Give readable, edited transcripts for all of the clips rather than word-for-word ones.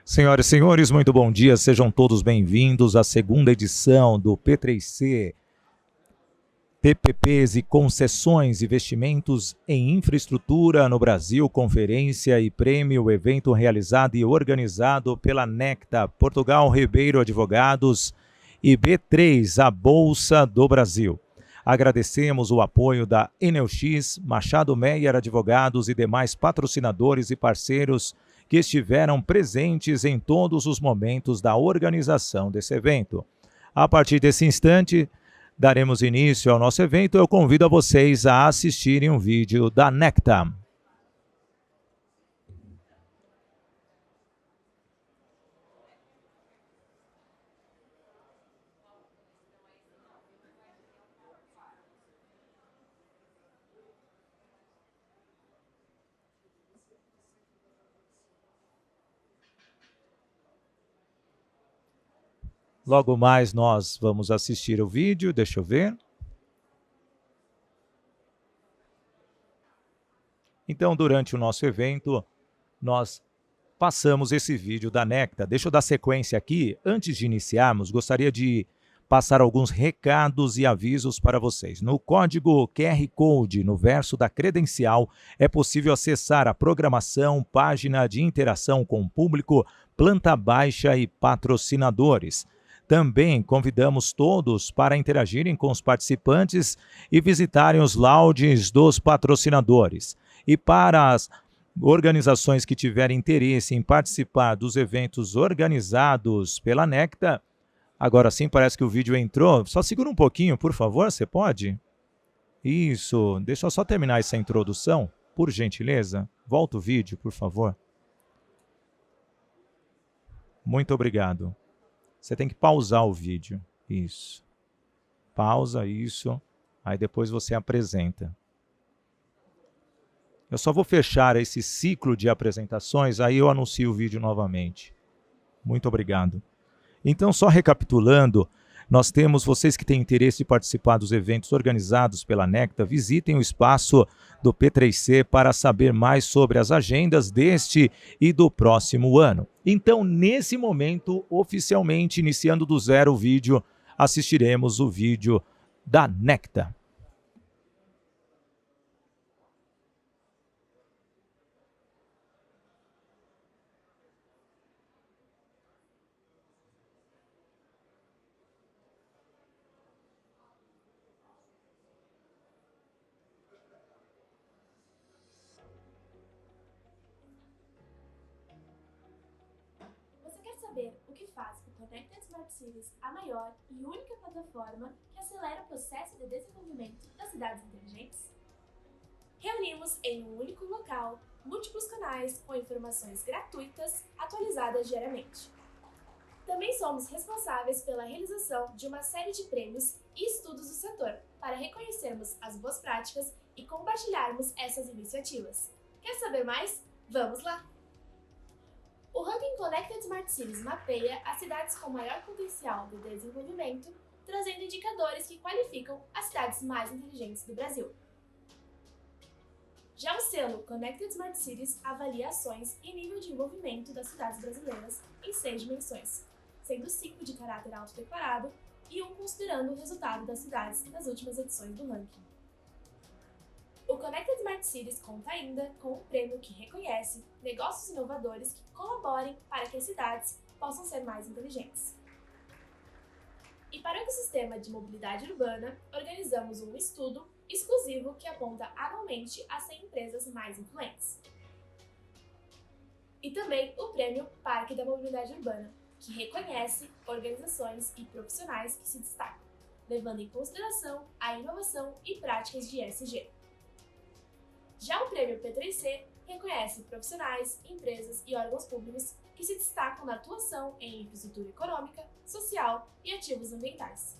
Senhoras e senhores, muito bom dia, sejam todos bem-vindos à segunda edição do P3C, PPPs e Concessões, Investimentos em Infraestrutura no Brasil, conferência e prêmio, evento realizado e organizado pela Necta, Portugal Ribeiro Advogados e B3, a Bolsa do Brasil. Agradecemos o apoio da Enelx, Machado Meyer Advogados e demais patrocinadores e parceiros que estiveram presentes em todos os momentos da organização desse evento. A partir desse instante, daremos início ao nosso evento. Eu convido a vocês a assistirem um vídeo da Necta. Logo mais nós vamos assistir o vídeo, deixa eu ver. Então, durante o nosso evento, nós passamos esse vídeo da Necta. Deixa eu dar sequência aqui. Antes de iniciarmos, gostaria de passar alguns recados e avisos para vocês. No código QR Code, no verso da credencial, é possível acessar a programação, página de interação com o público, planta baixa e patrocinadores. Também convidamos todos para interagirem com os participantes e visitarem os lounges dos patrocinadores. E para as organizações que tiverem interesse em participar dos eventos organizados pela Necta, agora sim parece que o vídeo entrou. Só segura um pouquinho, por favor, você pode? Isso, deixa eu só terminar essa introdução, por gentileza. Volta o vídeo, por favor. Muito obrigado. Você tem que pausar o vídeo. Isso. Pausa, isso. Aí depois você apresenta. Eu só vou fechar esse ciclo de apresentações, aí eu anuncio o vídeo novamente. Muito obrigado. Então, só recapitulando, nós temos vocês que têm interesse de participar dos eventos organizados pela Necta, visitem o espaço do P3C para saber mais sobre as agendas deste e do próximo ano. Então, nesse momento, oficialmente, iniciando do zero o vídeo, assistiremos o vídeo da Necta. Saber o que faz o Connected Smart Cities a maior e única plataforma que acelera o processo de desenvolvimento das cidades inteligentes? Reunimos em um único local múltiplos canais com informações gratuitas atualizadas diariamente. Também somos responsáveis pela realização de uma série de prêmios e estudos do setor para reconhecermos as boas práticas e compartilharmos essas iniciativas. Quer saber mais? Vamos lá! O ranking Connected Smart Cities mapeia as cidades com maior potencial de desenvolvimento, trazendo indicadores que qualificam as cidades mais inteligentes do Brasil. Já o selo Connected Smart Cities avalia ações e nível de envolvimento das cidades brasileiras em 6 dimensões, sendo 5 de caráter autodeclarado e 1 considerando o resultado das cidades nas últimas edições do ranking. O Connected Smart Cities conta ainda com um prêmio que reconhece negócios inovadores que colaborem para que as cidades possam ser mais inteligentes. E para o ecossistema de mobilidade urbana, organizamos um estudo exclusivo que aponta anualmente as 100 empresas mais influentes. E também o prêmio Parque da Mobilidade Urbana, que reconhece organizações e profissionais que se destacam, levando em consideração a inovação e práticas de ESG. Já o prêmio P3C reconhece profissionais, empresas e órgãos públicos que se destacam na atuação em infraestrutura econômica, social e ativos ambientais.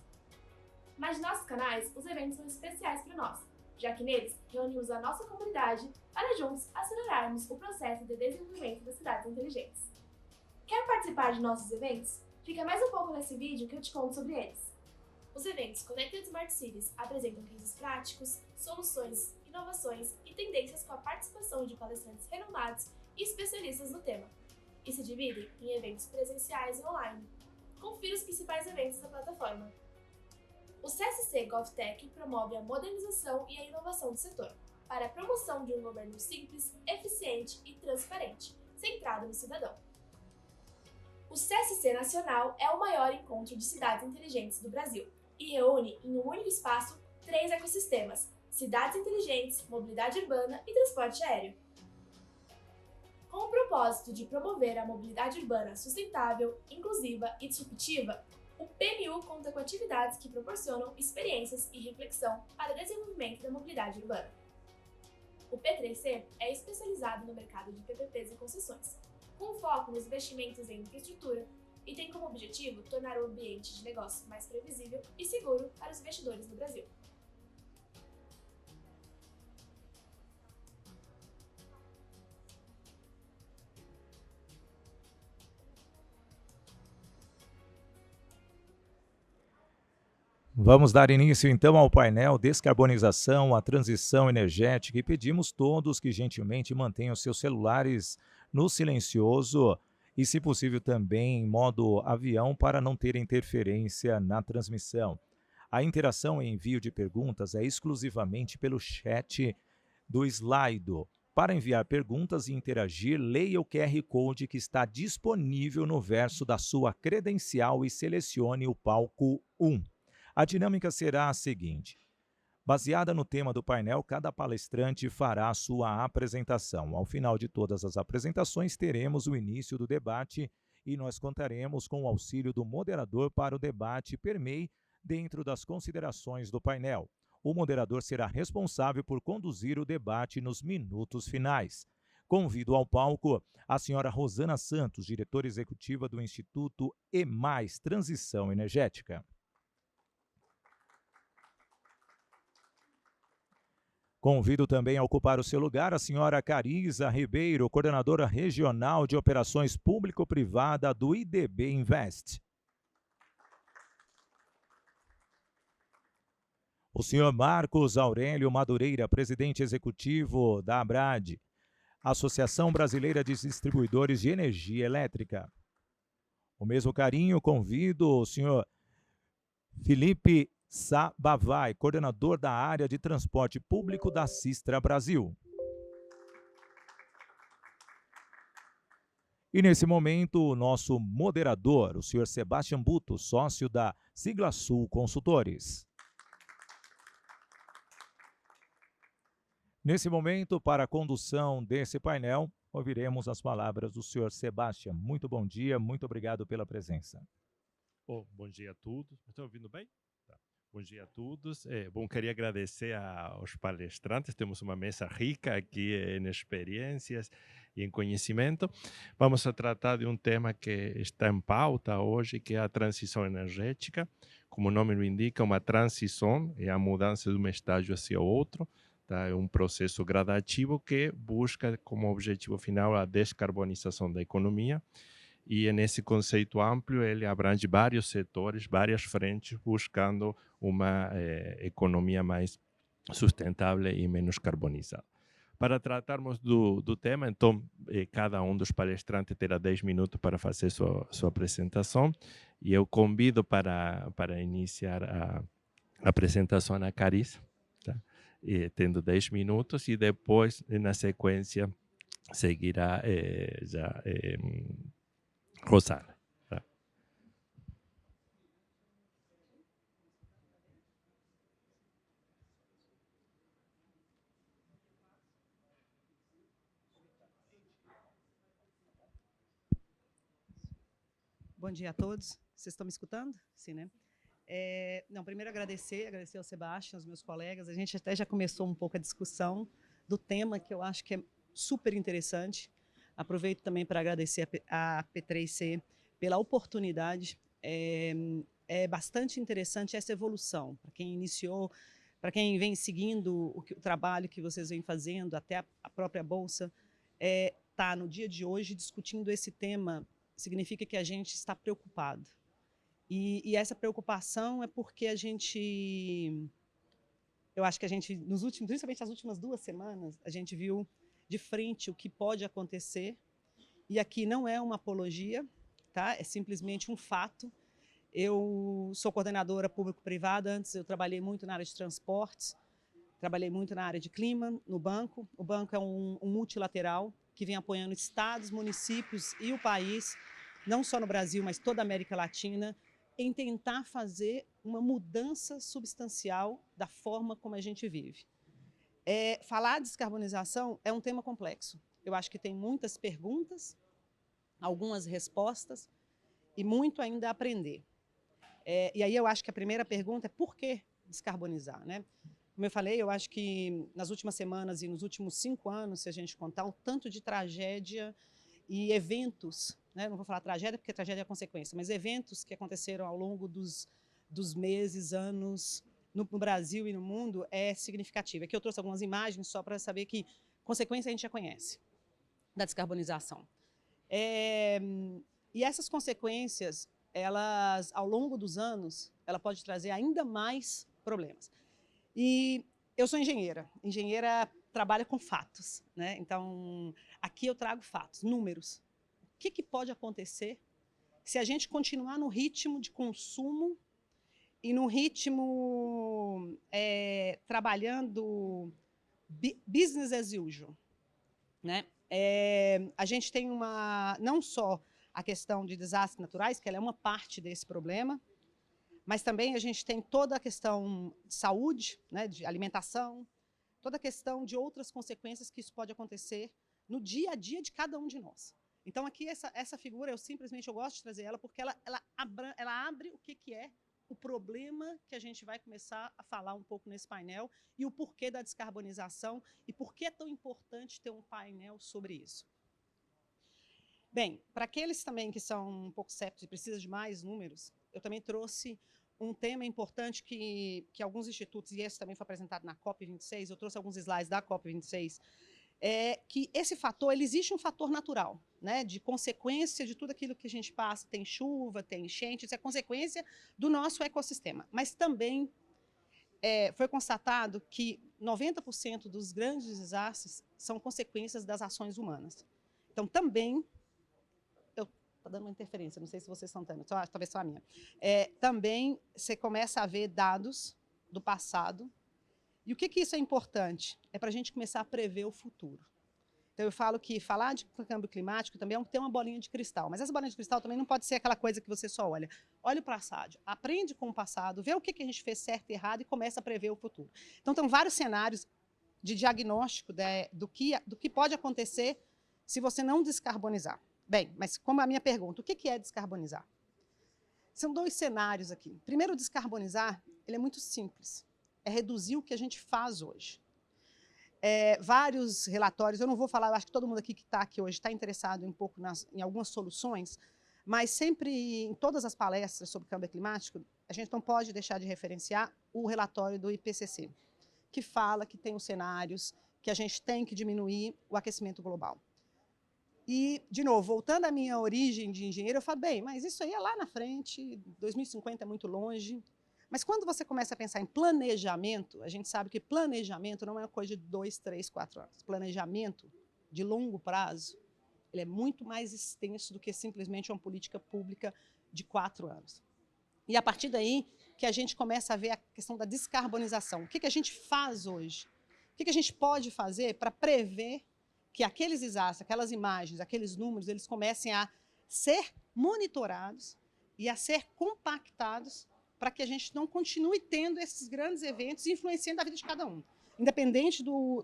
Mas nos nossos canais, os eventos são especiais para nós, já que neles reunimos a nossa comunidade para juntos acelerarmos o processo de desenvolvimento das cidades inteligentes. Quer participar de nossos eventos? Fica mais um pouco nesse vídeo que eu te conto sobre eles. Os eventos Connected Smart Cities apresentam cases práticos, soluções, inovações e tendências com a participação de palestrantes renomados e especialistas no tema. e se dividem em eventos presenciais e online. Confira os principais eventos da plataforma. O CSC GovTech promove a modernização e a inovação do setor, para a promoção de um governo simples, eficiente e transparente, centrado no cidadão. O CSC Nacional é o maior encontro de cidades inteligentes do Brasil e reúne em um único espaço 3 ecossistemas: cidades inteligentes, mobilidade urbana e transporte aéreo. Com o propósito de promover a mobilidade urbana sustentável, inclusiva e disruptiva, o PMU conta com atividades que proporcionam experiências e reflexão para o desenvolvimento da mobilidade urbana. O P3C é especializado no mercado de PPPs e concessões, com foco nos investimentos em infraestrutura, e tem como objetivo tornar o ambiente de negócio mais previsível e seguro para os investidores no Brasil. Vamos dar início então ao painel Descarbonização, a Transição Energética e pedimos todos que gentilmente mantenham seus celulares no silencioso e, se possível, também em modo avião para não ter interferência na transmissão. A interação e envio de perguntas é exclusivamente pelo chat do Slido. Para enviar perguntas e interagir, leia o QR Code que está disponível no verso da sua credencial e selecione o palco 1. A dinâmica será a seguinte: baseada no tema do painel, cada palestrante fará a sua apresentação. Ao final de todas as apresentações, teremos o início do debate e nós contaremos com o auxílio do moderador para o debate permeie dentro das considerações do painel. O moderador será responsável por conduzir o debate nos minutos finais. Convido ao palco a senhora Rosana Santos, diretora executiva do Instituto EMAIS Transição Energética. Convido também a ocupar o seu lugar a senhora Cariza Ribeiro, coordenadora regional de operações público-privada do IDB Invest. O senhor Marcos Aurélio Madureira, presidente executivo da ABRAD, Associação Brasileira de Distribuidores de Energia Elétrica. O mesmo carinho convido o senhor Felipe Sabavai, coordenador da área de transporte público da Sistra Brasil. E nesse momento, o nosso moderador, o senhor Sebastião Buto, sócio da Sigla Sul Consultores. Nesse momento, para a condução desse painel, ouviremos as palavras do senhor Sebastião. Muito bom dia, muito obrigado pela presença. Bom dia a todos. Estão ouvindo bem? Tá. Bom dia a todos. Queria agradecer aos palestrantes. Temos uma mesa rica aqui em experiências e em conhecimento. Vamos a tratar de um tema que está em pauta hoje, que é a transição energética. Como o nome o indica, uma transição é a mudança de um estágio hacia outro. Tá? É um processo gradativo que busca como objetivo final a descarbonização da economia. E nesse conceito amplo, ele abrange vários setores, várias frentes, buscando uma economia mais sustentável e menos carbonizada. Para tratarmos do tema, então, cada um dos palestrantes terá 10 minutos para fazer sua apresentação. E eu convido para iniciar a apresentação a Cariza, tá? Tendo 10 minutos, e depois, na sequência, seguirá Rosana. Tá? Bom dia a todos. Vocês estão me escutando? Sim, né? Primeiro agradecer ao Sebastião, aos meus colegas. A gente até já começou um pouco a discussão do tema, que eu acho que é super interessante. Aproveito também para agradecer a P3C pela oportunidade. É bastante interessante essa evolução. Para quem iniciou, para quem vem seguindo o trabalho que vocês vêm fazendo, até a própria Bolsa, tá no dia de hoje discutindo esse tema, significa que a gente está preocupado. E essa preocupação é porque eu acho que a gente, principalmente nas últimas 2 semanas, a gente viu de frente o que pode acontecer e aqui não é uma apologia, tá? É simplesmente um fato. Eu sou coordenadora público-privada, antes eu trabalhei muito na área de transportes, trabalhei muito na área de clima, no banco. O banco é um multilateral que vem apoiando estados, municípios e o país, não só no Brasil, mas toda a América Latina, em tentar fazer uma mudança substancial da forma como a gente vive. Falar de descarbonização é um tema complexo. Eu acho que tem muitas perguntas, algumas respostas e muito ainda a aprender. E aí eu acho que a primeira pergunta é por que descarbonizar, né? Como eu falei, eu acho que nas últimas semanas e nos últimos 5 anos, se a gente contar, o tanto de tragédia e eventos, né? Não vou falar tragédia porque tragédia é consequência, mas eventos que aconteceram ao longo dos meses, anos, no Brasil e no mundo é significativo. Aqui eu trouxe algumas imagens só para saber que consequência a gente já conhece da descarbonização. E essas consequências, elas, ao longo dos anos, ela pode trazer ainda mais problemas. E eu sou engenheira. Engenheira trabalha com fatos, né? Então, aqui eu trago fatos, números. O que pode acontecer se a gente continuar no ritmo de consumo e no ritmo trabalhando business as usual, né? A gente tem não só a questão de desastres naturais, que ela é uma parte desse problema, mas também a gente tem toda a questão de saúde, né, de alimentação, toda a questão de outras consequências que isso pode acontecer no dia a dia de cada um de nós. Então, aqui, essa figura, eu gosto de trazer ela, porque ela abre o que é o problema que a gente vai começar a falar um pouco nesse painel e o porquê da descarbonização e por que é tão importante ter um painel sobre isso. Bem, para aqueles também que são um pouco céticos e precisam de mais números, eu também trouxe um tema importante que alguns institutos, e esse também foi apresentado na COP26, eu trouxe alguns slides da COP26, que esse fator, existe um fator natural, né, de consequência de tudo aquilo que a gente passa, tem chuva, tem enchente, isso é consequência do nosso ecossistema. Mas também foi constatado que 90% dos grandes desastres são consequências das ações humanas. Então, também está dando uma interferência, não sei se vocês estão tendo, talvez só a minha. Também você começa a ver dados do passado. E o que isso é importante? É para a gente começar a prever o futuro. Então, eu falo que falar de câmbio climático também é ter uma bolinha de cristal, mas essa bolinha de cristal também não pode ser aquela coisa que você só olha. Olha o passado, aprende com o passado, vê o que a gente fez certo e errado e começa a prever o futuro. Então, tem vários cenários de diagnóstico do que pode acontecer se você não descarbonizar. Bem, mas como a minha pergunta, o que é descarbonizar? São 2 cenários aqui. Primeiro, descarbonizar, ele é muito simples. É reduzir o que a gente faz hoje. Vários relatórios, eu não vou falar, eu acho que todo mundo aqui que está aqui hoje está interessado um pouco em algumas soluções, mas sempre, em todas as palestras sobre câmbio climático, a gente não pode deixar de referenciar o relatório do IPCC, que fala que tem os cenários, que a gente tem que diminuir o aquecimento global. E, de novo, voltando à minha origem de engenheiro, eu falo, bem, mas isso aí é lá na frente, 2050 é muito longe. Mas quando você começa a pensar em planejamento, a gente sabe que planejamento não é uma coisa de 2, 3, 4 anos. Planejamento de longo prazo, ele é muito mais extenso do que simplesmente uma política pública de 4 anos. E a partir daí que a gente começa a ver a questão da descarbonização. O que a gente faz hoje? O que a gente pode fazer para prever que aqueles desastres, aquelas imagens, aqueles números, eles comecem a ser monitorados e a ser compactados para que a gente não continue tendo esses grandes eventos influenciando a vida de cada um. Independente do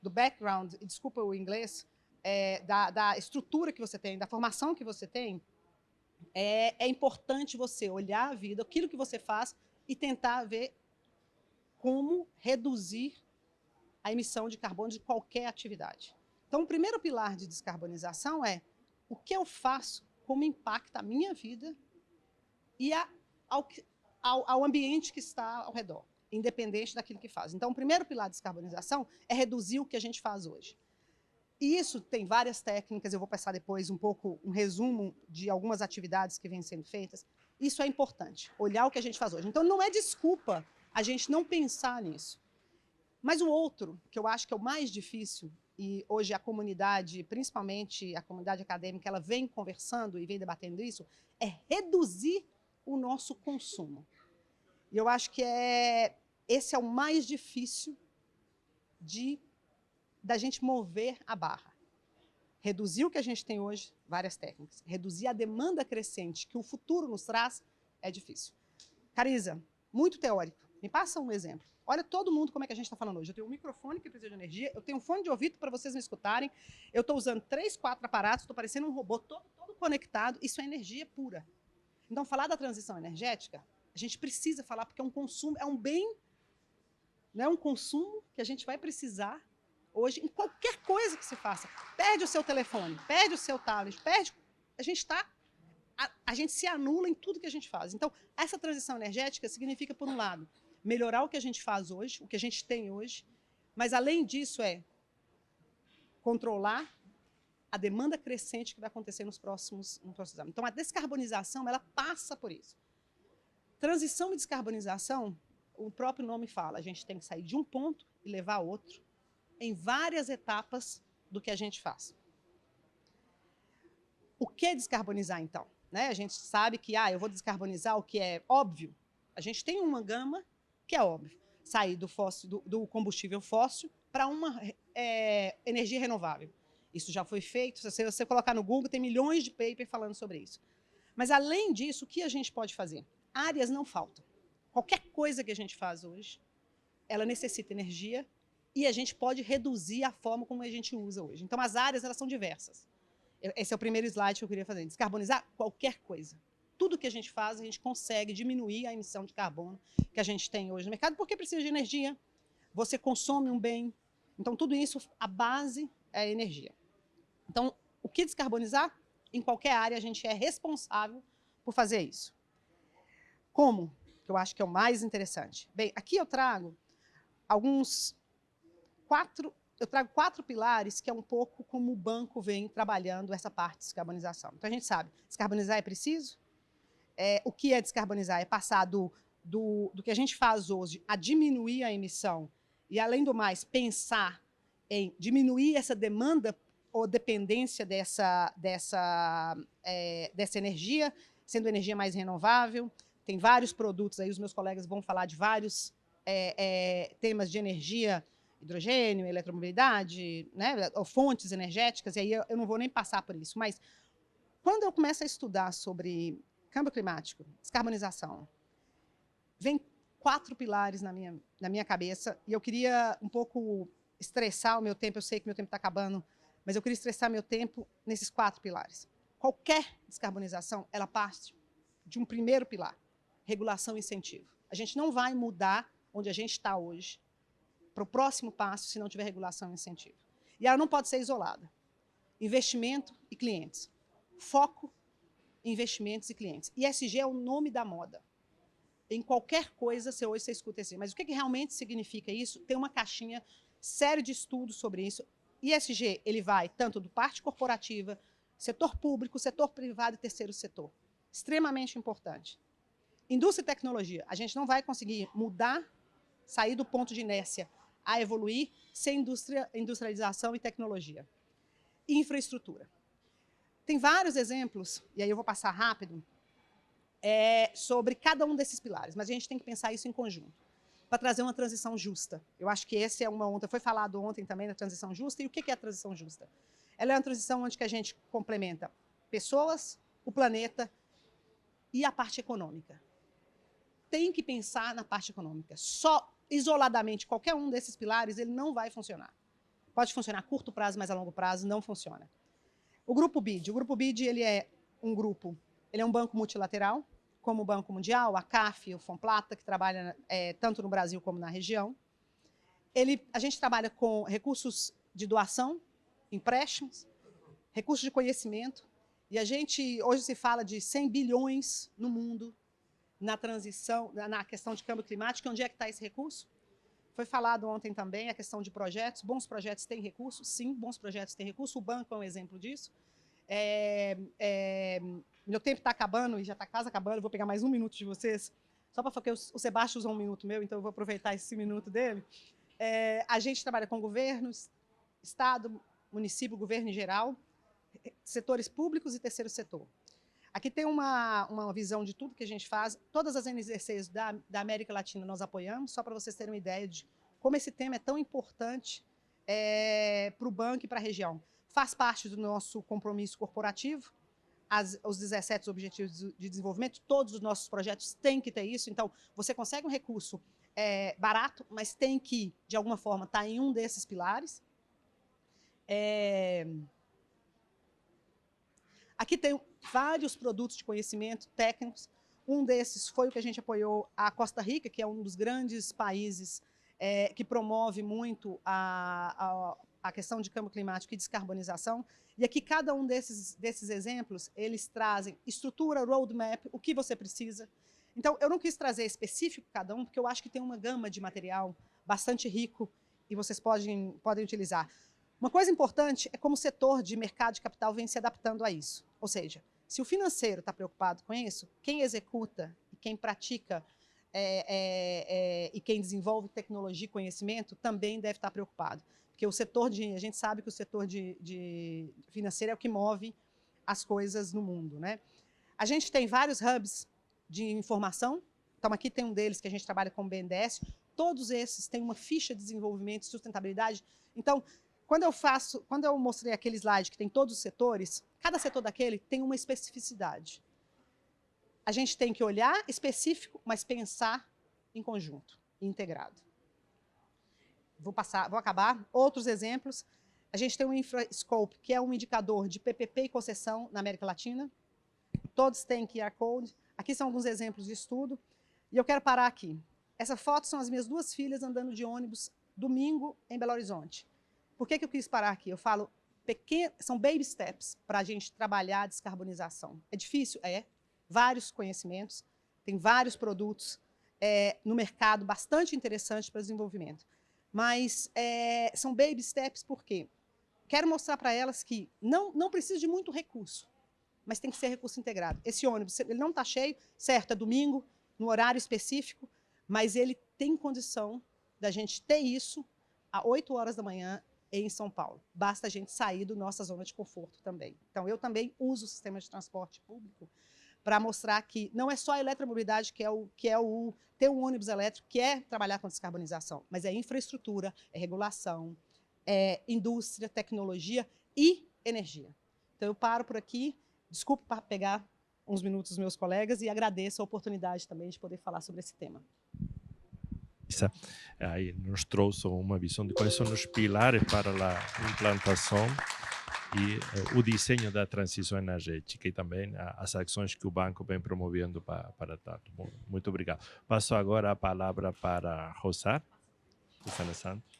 background, desculpa o inglês, da estrutura que você tem, da formação que você tem, é importante você olhar a vida, aquilo que você faz e tentar ver como reduzir a emissão de carbono de qualquer atividade. Então, o primeiro pilar de descarbonização é o que eu faço, como impacta a minha vida e ao ambiente que está ao redor, independente daquilo que faz. Então, o primeiro pilar de descarbonização é reduzir o que a gente faz hoje. E isso tem várias técnicas, eu vou passar depois um resumo de algumas atividades que vêm sendo feitas. Isso é importante, olhar o que a gente faz hoje. Então, não é desculpa a gente não pensar nisso. Mas o outro, que eu acho que é o mais difícil, e hoje a comunidade, principalmente a comunidade acadêmica, ela vem conversando e vem debatendo isso, é reduzir o nosso consumo. E eu acho que esse é o mais difícil da gente mover a barra. Reduzir o que a gente tem hoje, várias técnicas. Reduzir a demanda crescente que o futuro nos traz, é difícil. Cariza, muito teórico. Me passa um exemplo. Olha todo mundo como é que a gente está falando hoje. Eu tenho um microfone que precisa de energia, eu tenho um fone de ouvido para vocês me escutarem, eu estou usando 3, 4 aparatos, estou parecendo um robô todo conectado, isso é energia pura. Então, falar da transição energética, a gente precisa falar, porque é um consumo, é um bem, não é um consumo que a gente vai precisar hoje em qualquer coisa que se faça. Perde o seu telefone, perde o seu tablet, a gente se anula em tudo que a gente faz. Então, essa transição energética significa, por um lado, melhorar o que a gente faz hoje, o que a gente tem hoje, mas, além disso, controlar a demanda crescente que vai acontecer nos próximos anos. Então, a descarbonização, ela passa por isso. Transição e descarbonização, o próprio nome fala, a gente tem que sair de um ponto e levar a outro, em várias etapas do que a gente faz. O que é descarbonizar, então? Né? A gente sabe que eu vou descarbonizar o que é óbvio. A gente tem uma gama que é óbvio. Sair do combustível fóssil para uma energia renovável. Isso já foi feito. Se você colocar no Google, tem milhões de papers falando sobre isso. Mas, além disso, o que a gente pode fazer? Áreas não faltam. Qualquer coisa que a gente faz hoje, ela necessita energia e a gente pode reduzir a forma como a gente usa hoje. Então, as áreas, elas são diversas. Esse é o primeiro slide que eu queria fazer. Descarbonizar qualquer coisa. Tudo que a gente faz, a gente consegue diminuir a emissão de carbono que a gente tem hoje no mercado, porque precisa de energia, você consome um bem. Então, tudo isso, a base é a energia. Então, o que descarbonizar? Em qualquer área, a gente é responsável por fazer isso. Como? Que eu acho que é o mais interessante. Bem, aqui eu trago quatro pilares, que é um pouco como o banco vem trabalhando essa parte de descarbonização. Então, a gente sabe, descarbonizar é preciso. O que é descarbonizar? É passar do que a gente faz hoje a diminuir a emissão e, além do mais, pensar em diminuir essa demanda ou dependência dessa energia, sendo energia mais renovável. Tem vários produtos, aí os meus colegas vão falar de vários temas de energia, hidrogênio, eletromobilidade, né, ou fontes energéticas, e aí eu não vou nem passar por isso. Mas, quando eu começo a estudar sobre câmbio climático, descarbonização, vem 4 pilares na minha cabeça, e eu queria um pouco estressar o meu tempo, eu sei que meu tempo está acabando, mas eu queria estressar meu tempo nesses 4 pilares. Qualquer descarbonização, ela parte de um primeiro pilar, regulação e incentivo. A gente não vai mudar onde a gente está hoje para o próximo passo se não tiver regulação e incentivo. E ela não pode ser isolada. Investimento e clientes. Foco, investimentos e clientes. ESG é o nome da moda. Em qualquer coisa, hoje você escuta assim. Mas o que realmente significa isso? Tem uma caixinha séria de estudos sobre isso. ESG, ele vai tanto do parte corporativa, setor público, setor privado e terceiro setor. Extremamente importante. Indústria e tecnologia. A gente não vai conseguir mudar, sair do ponto de inércia a evoluir sem industrialização e tecnologia. E infraestrutura. Tem vários exemplos, e aí eu vou passar rápido, sobre cada um desses pilares, mas a gente tem que pensar isso em conjunto, para trazer uma transição justa. Eu acho que esse é uma onda, foi falado ontem também da transição justa, e o que é a transição justa? Ela é uma transição onde que a gente complementa pessoas, o planeta e a parte econômica. Tem que pensar na parte econômica. Só isoladamente, qualquer um desses pilares, ele não vai funcionar. Pode funcionar a curto prazo, mas a longo prazo não funciona. O Grupo BID. O Grupo BID, ele é um banco multilateral, como o Banco Mundial, a CAF, o Fomplata, que trabalha tanto no Brasil como na região. A gente trabalha com recursos de doação, empréstimos, recursos de conhecimento, e a gente hoje se fala de 100 bilhões no mundo na transição, na questão de câmbio climático. Onde é que está esse recurso? Foi falado ontem também a questão de projetos. Bons projetos têm recurso? Sim, bons projetos têm recurso. O banco é um exemplo disso. Meu tempo está acabando, e já está quase acabando. Eu vou pegar mais 1 minuto de vocês, só porque o Sebastião usou 1 minuto meu, então eu vou aproveitar esse minuto dele. A gente trabalha com governos, Estado, município, governo em geral, setores públicos e terceiro setor. Aqui tem uma visão de tudo que a gente faz. Todas as NZCs da América Latina nós apoiamos, só para vocês terem uma ideia de como esse tema é tão importante para o banco e para a região. Faz parte do nosso compromisso corporativo, os 17 Objetivos de Desenvolvimento, todos os nossos projetos têm que ter isso. Então, você consegue um recurso barato, mas tem que, de alguma forma, estar em um desses pilares. Aqui tem vários produtos de conhecimento técnicos. Um desses foi o que a gente apoiou a Costa Rica, que é um dos grandes países que promove muito a questão de câmbio climático e descarbonização. E aqui, cada um desses exemplos, eles trazem estrutura, roadmap, o que você precisa. Então, eu não quis trazer específico cada um, porque eu acho que tem uma gama de material bastante rico e vocês podem utilizar. Uma coisa importante é como o setor de mercado de capital vem se adaptando a isso. Ou seja, se o financeiro está preocupado com isso, quem executa e quem pratica e quem desenvolve tecnologia e conhecimento também deve estar preocupado. Porque a gente sabe que o setor de financeiro é o que move as coisas no mundo, né? A gente tem vários hubs de informação. Então, aqui tem um deles que a gente trabalha com o BNDES. Todos esses têm uma ficha de desenvolvimento e sustentabilidade. Então, quando eu mostrei aquele slide que tem todos os setores, cada setor daquele tem uma especificidade. A gente tem que olhar específico, mas pensar em conjunto, integrado. Vou acabar. Outros exemplos. A gente tem o InfraScope, que é um indicador de PPP e concessão na América Latina. Todos têm QR Code. Aqui são alguns exemplos de estudo. E eu quero parar aqui. Essa foto são as minhas duas filhas andando de ônibus domingo em Belo Horizonte. Por que eu quis parar aqui? Eu falo, são baby steps para a gente trabalhar a descarbonização. É difícil? É. Vários conhecimentos, tem vários produtos no mercado bastante interessantes para desenvolvimento. Mas são baby steps porque quero mostrar para elas que não precisa de muito recurso, mas tem que ser recurso integrado. Esse ônibus, ele não está cheio, certo, é domingo, no horário específico, mas ele tem condição da gente ter isso às 8 horas da manhã em São Paulo. Basta a gente sair da nossa zona de conforto também. Então, eu também uso o sistema de transporte público para mostrar que não é só a eletromobilidade ter um ônibus elétrico, que é trabalhar com descarbonização, mas é infraestrutura, é regulação, é indústria, tecnologia e energia. Então, eu paro por aqui. Desculpe para pegar uns minutos dos meus colegas e agradeço a oportunidade também de poder falar sobre esse tema. Aí nos trouxe uma visão de quais são os pilares para a implantação e o desenho da transição energética e também as ações que o banco vem promovendo para tanto. Muito obrigado. Passo agora a palavra para Rosana Santos.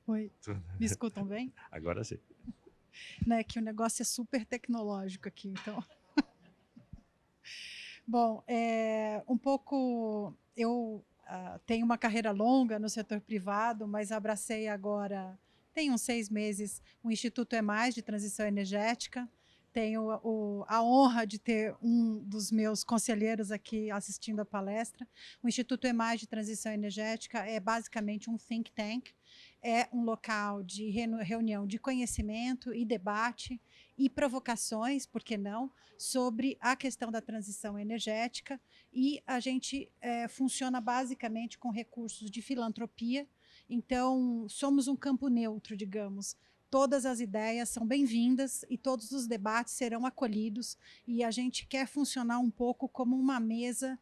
Oi, me escutam bem? Agora sim. Né, que o negócio é super tecnológico aqui, então. Bom, eu tenho uma carreira longa no setor privado, mas abracei agora, tem uns 6 meses, o Instituto EMAIS de Transição Energética. Tenho a honra de ter um dos meus conselheiros aqui assistindo a palestra. O Instituto EMAIS de Transição Energética é basicamente um think tank, é um local de reunião de conhecimento e debate e provocações, por que não, sobre a questão da transição energética, e a gente funciona basicamente com recursos de filantropia. Então, somos um campo neutro, digamos. Todas as ideias são bem-vindas e todos os debates serão acolhidos, e a gente quer funcionar um pouco como uma mesa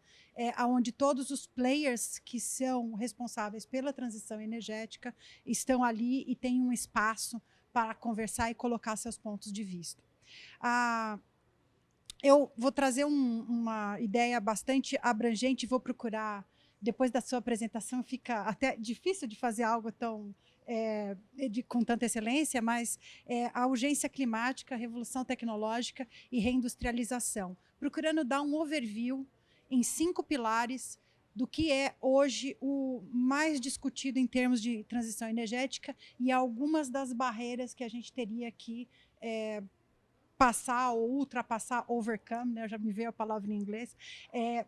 onde todos os players que são responsáveis pela transição energética estão ali e têm um espaço para conversar e colocar seus pontos de vista. Eu vou trazer uma ideia bastante abrangente, vou procurar, depois da sua apresentação fica até difícil de fazer algo tão com tanta excelência, mas a urgência climática, a revolução tecnológica e reindustrialização, procurando dar um overview em 5 pilares do que é hoje o mais discutido em termos de transição energética e algumas das barreiras que a gente teria que passar ou ultrapassar, overcome, né? Já me veio a palavra em inglês,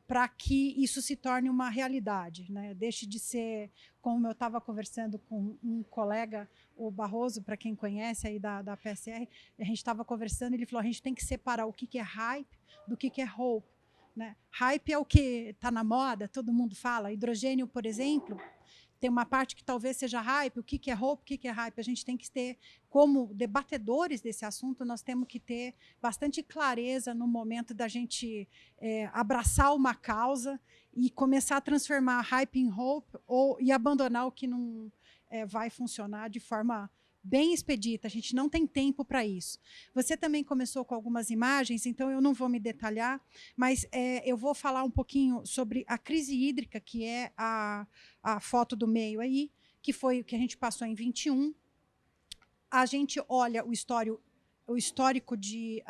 para que isso se torne uma realidade, né? Deixe de ser, como eu estava conversando com um colega, o Barroso, para quem conhece aí da PSR, a gente estava conversando e ele falou, a gente tem que separar o que é hype do que é hope, né? Hype é o que está na moda, todo mundo fala, hidrogênio, por exemplo, tem uma parte que talvez seja hype, o que é hope, o que é hype. A gente tem que ter, como debatedores desse assunto, nós temos que ter bastante clareza no momento da gente abraçar uma causa e começar a transformar hype em hope e abandonar o que não vai funcionar de forma bem expedita. A gente não tem tempo para isso. Você também começou com algumas imagens, então eu não vou me detalhar, mas eu vou falar um pouquinho sobre a crise hídrica, que é a foto do meio aí, que foi o que a gente passou em 21. A gente olha o histórico de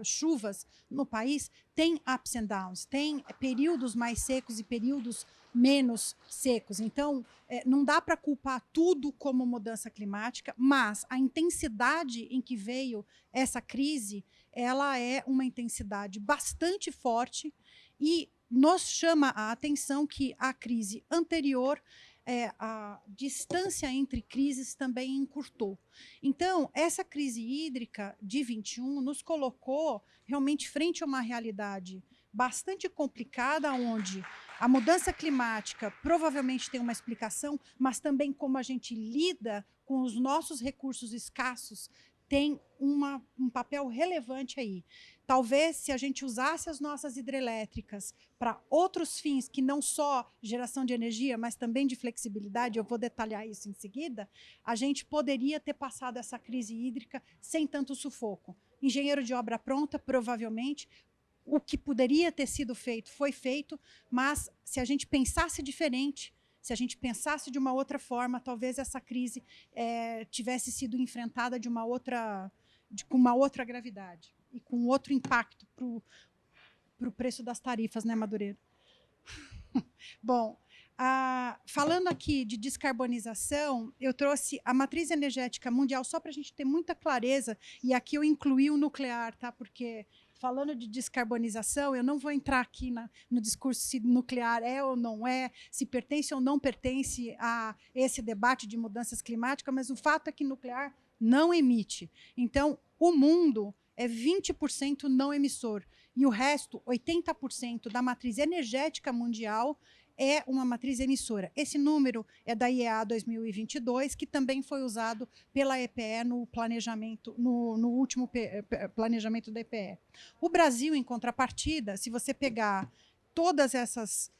chuvas no país, tem ups and downs, tem períodos mais secos e períodos menos secos. Então, não dá para culpar tudo como mudança climática, mas a intensidade em que veio essa crise, ela é uma intensidade bastante forte e nos chama a atenção que a crise anterior, a distância entre crises também encurtou. Então, essa crise hídrica de 21 nos colocou realmente frente a uma realidade bastante complicada, onde a mudança climática provavelmente tem uma explicação, mas também como a gente lida com os nossos recursos escassos tem um papel relevante aí. Talvez, se a gente usasse as nossas hidrelétricas para outros fins, que não só geração de energia, mas também de flexibilidade, eu vou detalhar isso em seguida, a gente poderia ter passado essa crise hídrica sem tanto sufoco. Engenheiro de obra pronta, provavelmente, o que poderia ter sido feito foi feito, mas se a gente pensasse diferente, se a gente pensasse de uma outra forma, talvez essa crise tivesse sido enfrentada com uma outra gravidade e com outro impacto para o preço das tarifas, né, Madureira? Bom, falando aqui de descarbonização, eu trouxe a matriz energética mundial só para a gente ter muita clareza, e aqui eu incluí o nuclear, tá? Porque falando de descarbonização, eu não vou entrar aqui no discurso se nuclear é ou não é, se pertence ou não pertence a esse debate de mudanças climáticas, mas o fato é que nuclear não emite. Então, o mundo é 20% não emissor, e o resto, 80% da matriz energética mundial, é uma matriz emissora. Esse número é da IEA 2022, que também foi usado pela EPE no planejamento, no último planejamento da EPE. O Brasil, em contrapartida, se você pegar todas as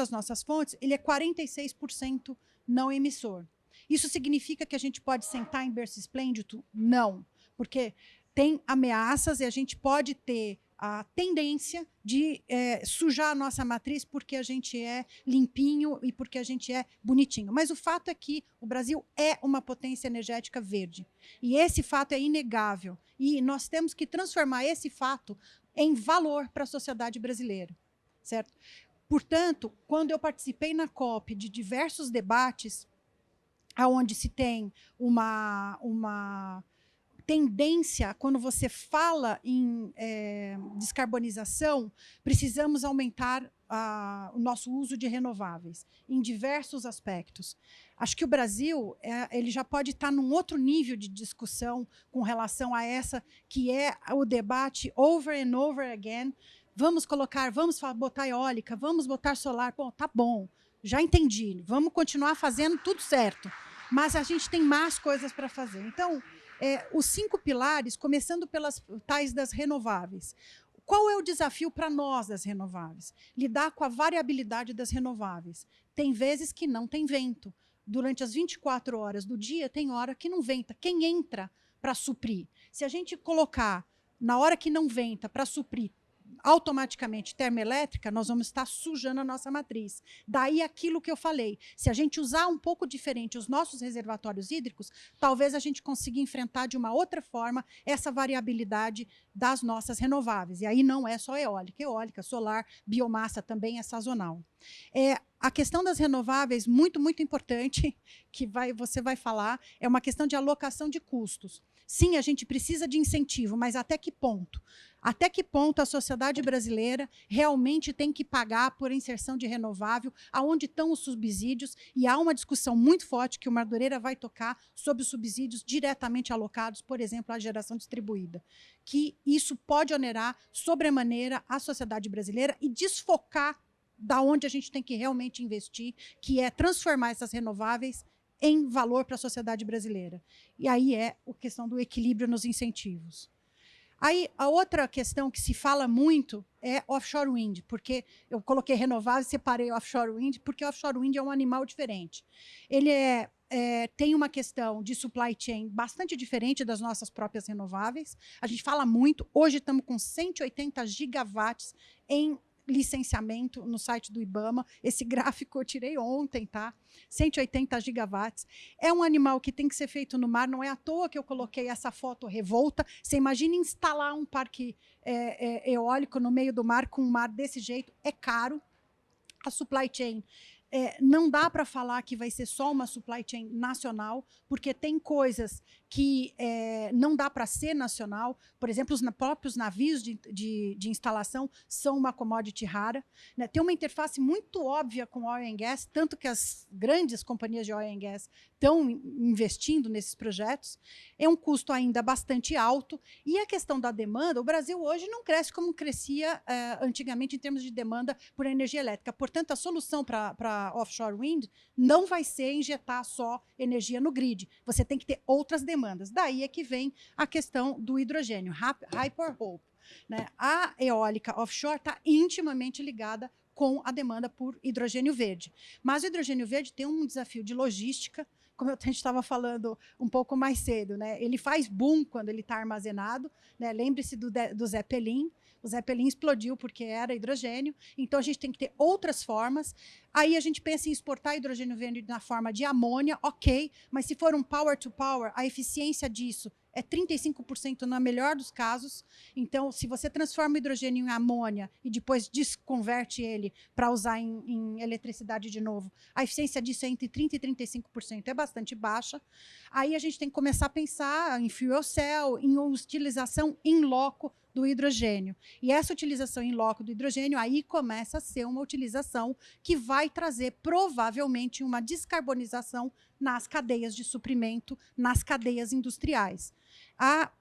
nossas fontes, ele é 46% não emissor. Isso significa que a gente pode sentar em berço esplêndido? Não, porque tem ameaças e a gente pode ter a tendência de sujar a nossa matriz porque a gente é limpinho e porque a gente é bonitinho. Mas o fato é que o Brasil é uma potência energética verde. E esse fato é inegável. E nós temos que transformar esse fato em valor para a sociedade brasileira, certo? Portanto, quando eu participei na COP de diversos debates, onde se tem uma tendência, quando você fala em descarbonização, precisamos aumentar o nosso uso de renováveis, em diversos aspectos. Acho que o Brasil ele já pode estar num outro nível de discussão com relação a essa, que é o debate over and over again. Vamos botar eólica, vamos botar solar. Bom, tá bom, já entendi, vamos continuar fazendo tudo certo, mas a gente tem mais coisas para fazer. Então, os 5 pilares, começando pelas tais das renováveis. Qual é o desafio para nós das renováveis? Lidar com a variabilidade das renováveis. Tem vezes que não tem vento. Durante as 24 horas do dia, tem hora que não venta. Quem entra para suprir? Se a gente colocar na hora que não venta para suprir automaticamente termoelétrica, nós vamos estar sujando a nossa matriz. Daí aquilo que eu falei, se a gente usar um pouco diferente os nossos reservatórios hídricos, talvez a gente consiga enfrentar de uma outra forma essa variabilidade das nossas renováveis. E aí não é só eólica, solar, biomassa também é sazonal. A questão das renováveis, muito, muito importante, que você vai falar, é uma questão de alocação de custos. Sim, a gente precisa de incentivo, mas até que ponto? Até que ponto a sociedade brasileira realmente tem que pagar por inserção de renovável, aonde estão os subsídios, e há uma discussão muito forte que o Madureira vai tocar sobre os subsídios diretamente alocados, por exemplo, à geração distribuída, que isso pode onerar sobremaneira a sociedade brasileira e desfocar da onde a gente tem que realmente investir, que é transformar essas renováveis em valor para a sociedade brasileira. E aí é a questão do equilíbrio nos incentivos. Aí, a outra questão que se fala muito é offshore wind, porque eu coloquei renovável e separei offshore wind, porque offshore wind é um animal diferente. Ele tem uma questão de supply chain bastante diferente das nossas próprias renováveis. A gente fala muito, hoje estamos com 180 gigawatts em licenciamento no site do IBAMA. Esse gráfico eu tirei ontem, tá? 180 gigawatts. É um animal que tem que ser feito no mar, não é à toa que eu coloquei essa foto revolta. Você imagina instalar um parque eólico no meio do mar, com um mar desse jeito, é caro. A supply chain, não dá para falar que vai ser só uma supply chain nacional, porque tem coisas que não dá para ser nacional. Por exemplo, os próprios navios de instalação são uma commodity rara, né? Tem uma interface muito óbvia com oil and gas, tanto que as grandes companhias de oil and gas estão investindo nesses projetos. É um custo ainda bastante alto. E a questão da demanda, o Brasil hoje não cresce como crescia antigamente em termos de demanda por energia elétrica. Portanto, a solução para offshore wind não vai ser injetar só energia no grid. Você tem que ter outras demandas. Daí é que vem a questão do hidrogênio, Hyperhope, né? A eólica offshore está intimamente ligada com a demanda por hidrogênio verde. Mas o hidrogênio verde tem um desafio de logística, como a gente estava falando um pouco mais cedo, né? Ele faz boom quando ele está armazenado, né? Lembre-se do Zeppelin. O Zeppelin explodiu porque era hidrogênio, então a gente tem que ter outras formas. Aí a gente pensa em exportar hidrogênio verde na forma de amônia, ok, mas se for um power to power, a eficiência disso é 35% na melhor dos casos. Então, se você transforma o hidrogênio em amônia e depois desconverte ele para usar em eletricidade de novo, a eficiência disso é entre 30% e 35%, é bastante baixa. Aí a gente tem que começar a pensar em fuel cell, em utilização in loco do hidrogênio. E essa utilização in loco do hidrogênio aí começa a ser uma utilização que vai trazer provavelmente uma descarbonização nas cadeias de suprimento, nas cadeias industriais.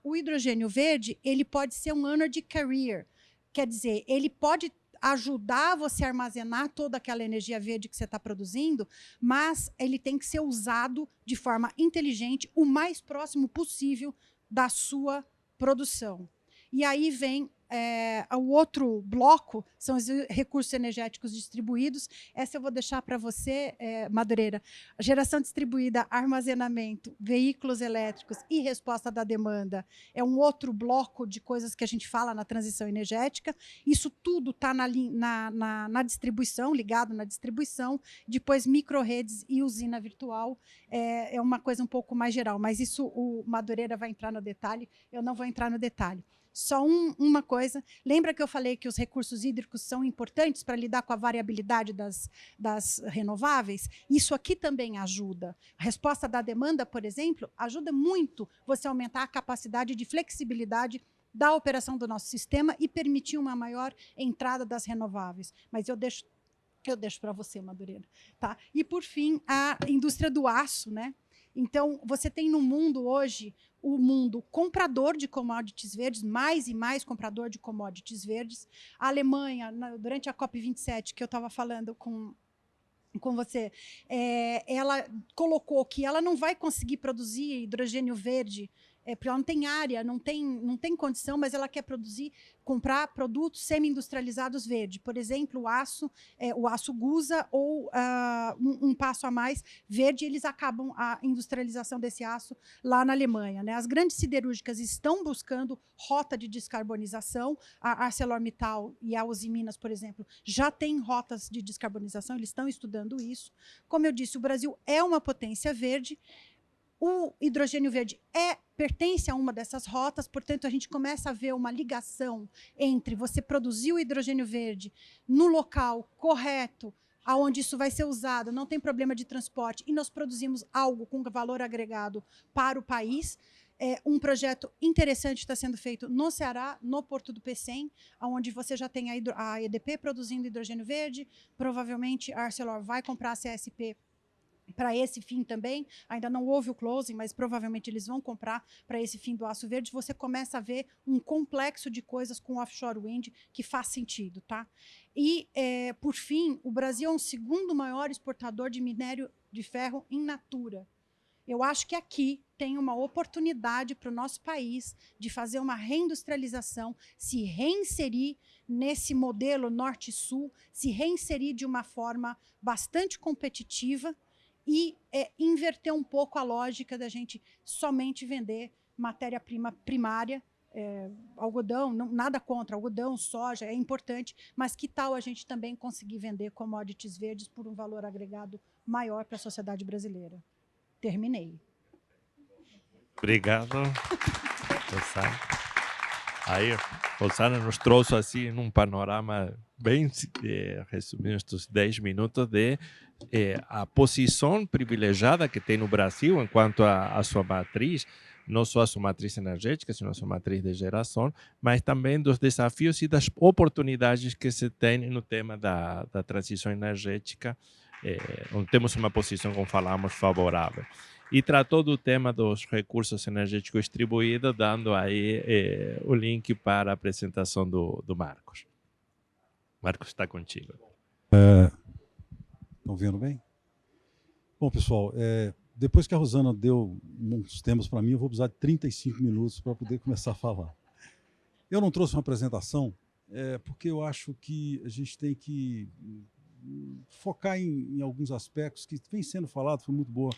O hidrogênio verde, ele pode ser um energy carrier, quer dizer, ele pode ajudar você a armazenar toda aquela energia verde que você está produzindo, mas ele tem que ser usado de forma inteligente, o mais próximo possível da sua produção. E aí vem o outro bloco, são os recursos energéticos distribuídos. Essa eu vou deixar para você, Madureira. A geração distribuída, armazenamento, veículos elétricos e resposta da demanda é um outro bloco de coisas que a gente fala na transição energética. Isso tudo está na distribuição, ligado na distribuição. Depois, micro-redes e usina virtual. É uma coisa um pouco mais geral, mas isso o Madureira vai entrar no detalhe, eu não vou entrar no detalhe. Só uma coisa, lembra que eu falei que os recursos hídricos são importantes para lidar com a variabilidade das renováveis? Isso aqui também ajuda. A resposta da demanda, por exemplo, ajuda muito você a aumentar a capacidade de flexibilidade da operação do nosso sistema e permitir uma maior entrada das renováveis. Mas eu deixo para você, Madureira. Tá? E, por fim, a indústria do aço, né? Então, você tem no mundo hoje o mundo comprador de commodities verdes, mais e mais comprador de commodities verdes. A Alemanha, durante a COP27, que eu estava falando com você, ela colocou que ela não vai conseguir produzir hidrogênio verde, porque ela não tem área, não tem condição, mas ela quer comprar produtos semi-industrializados verdes. Por exemplo, o aço Gusa ou um passo a mais verde, eles acabam a industrialização desse aço lá na Alemanha, né? As grandes siderúrgicas estão buscando rota de descarbonização. A ArcelorMittal e a Uzi Minas, por exemplo, já têm rotas de descarbonização, eles estão estudando isso. Como eu disse, o Brasil é uma potência verde. O hidrogênio verde pertence a uma dessas rotas, portanto, a gente começa a ver uma ligação entre você produzir o hidrogênio verde no local correto, aonde isso vai ser usado, não tem problema de transporte, e nós produzimos algo com valor agregado para o país. Um projeto interessante está sendo feito no Ceará, no Porto do Pecém, onde você já tem a EDP produzindo hidrogênio verde, provavelmente a Arcelor vai comprar a CSP para esse fim também, ainda não houve o closing, mas provavelmente eles vão comprar para esse fim do aço verde. Você começa a ver um complexo de coisas com offshore wind que faz sentido, tá? E, por fim, o Brasil é o segundo maior exportador de minério de ferro in natura. Eu acho que aqui tem uma oportunidade para o nosso país de fazer uma reindustrialização, se reinserir nesse modelo norte-sul, se reinserir de uma forma bastante competitiva, e inverter um pouco a lógica da gente somente vender matéria-prima primária, algodão, nada contra, algodão, soja, é importante, mas que tal a gente também conseguir vender commodities verdes por um valor agregado maior para a sociedade brasileira? Terminei. Obrigado, Rosana. Aí, Rosana nos trouxe assim num panorama bem resumido estes 10 minutos de a posição privilegiada que tem no Brasil enquanto a sua matriz, não só a sua matriz energética, sino a sua matriz de geração, mas também dos desafios e das oportunidades que se tem no tema da transição energética, onde temos uma posição, como falamos, favorável. E tratou do tema dos recursos energéticos distribuídos, dando aí o link para a apresentação do Marcos. Marcos, está contigo. Estão vendo bem? Bom, pessoal, depois que a Rosana deu uns temas para mim, eu vou precisar de 35 minutos para poder começar a falar. Eu não trouxe uma apresentação, porque eu acho que a gente tem que focar em alguns aspectos que vem sendo falado, foi muito boa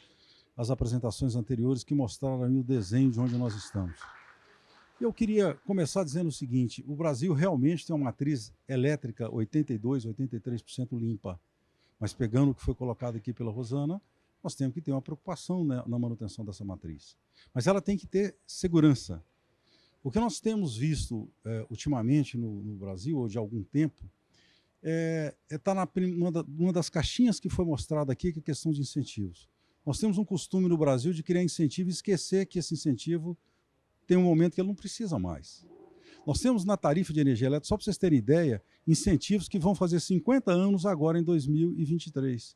as apresentações anteriores que mostraram aí o desenho de onde nós estamos. Eu queria começar dizendo o seguinte: o Brasil realmente tem uma matriz elétrica 82%, 83% limpa, mas pegando o que foi colocado aqui pela Rosana, nós temos que ter uma preocupação na manutenção dessa matriz. Mas ela tem que ter segurança. O que nós temos visto ultimamente no Brasil, ou de algum tempo, está numa das caixinhas que foi mostrada aqui, que é a questão de incentivos. Nós temos um costume no Brasil de criar incentivo e esquecer que esse incentivo tem um momento que ele não precisa mais. Nós temos na tarifa de energia elétrica, só para vocês terem ideia, incentivos que vão fazer 50 anos agora em 2023.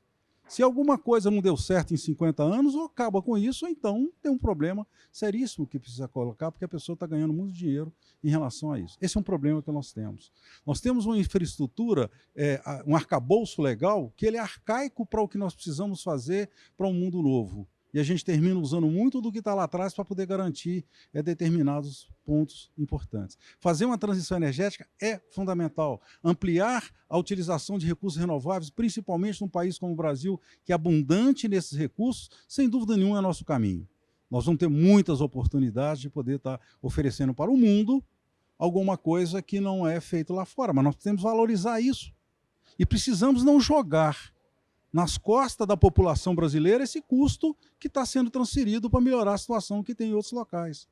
Se alguma coisa não deu certo em 50 anos, ou acaba com isso, ou então tem um problema seríssimo que precisa colocar, porque a pessoa está ganhando muito dinheiro em relação a isso. Esse é um problema que nós temos. Nós temos uma infraestrutura, um arcabouço legal, que ele é arcaico para o que nós precisamos fazer para um mundo novo. E a gente termina usando muito do que está lá atrás para poder garantir determinados pontos importantes. Fazer uma transição energética é fundamental. Ampliar a utilização de recursos renováveis, principalmente num país como o Brasil, que é abundante nesses recursos, sem dúvida nenhuma é nosso caminho. Nós vamos ter muitas oportunidades de poder estar oferecendo para o mundo alguma coisa que não é feito lá fora, mas nós temos que valorizar isso. E precisamos não jogar nas costas da população brasileira esse custo que está sendo transferido para melhorar a situação que tem em outros locais.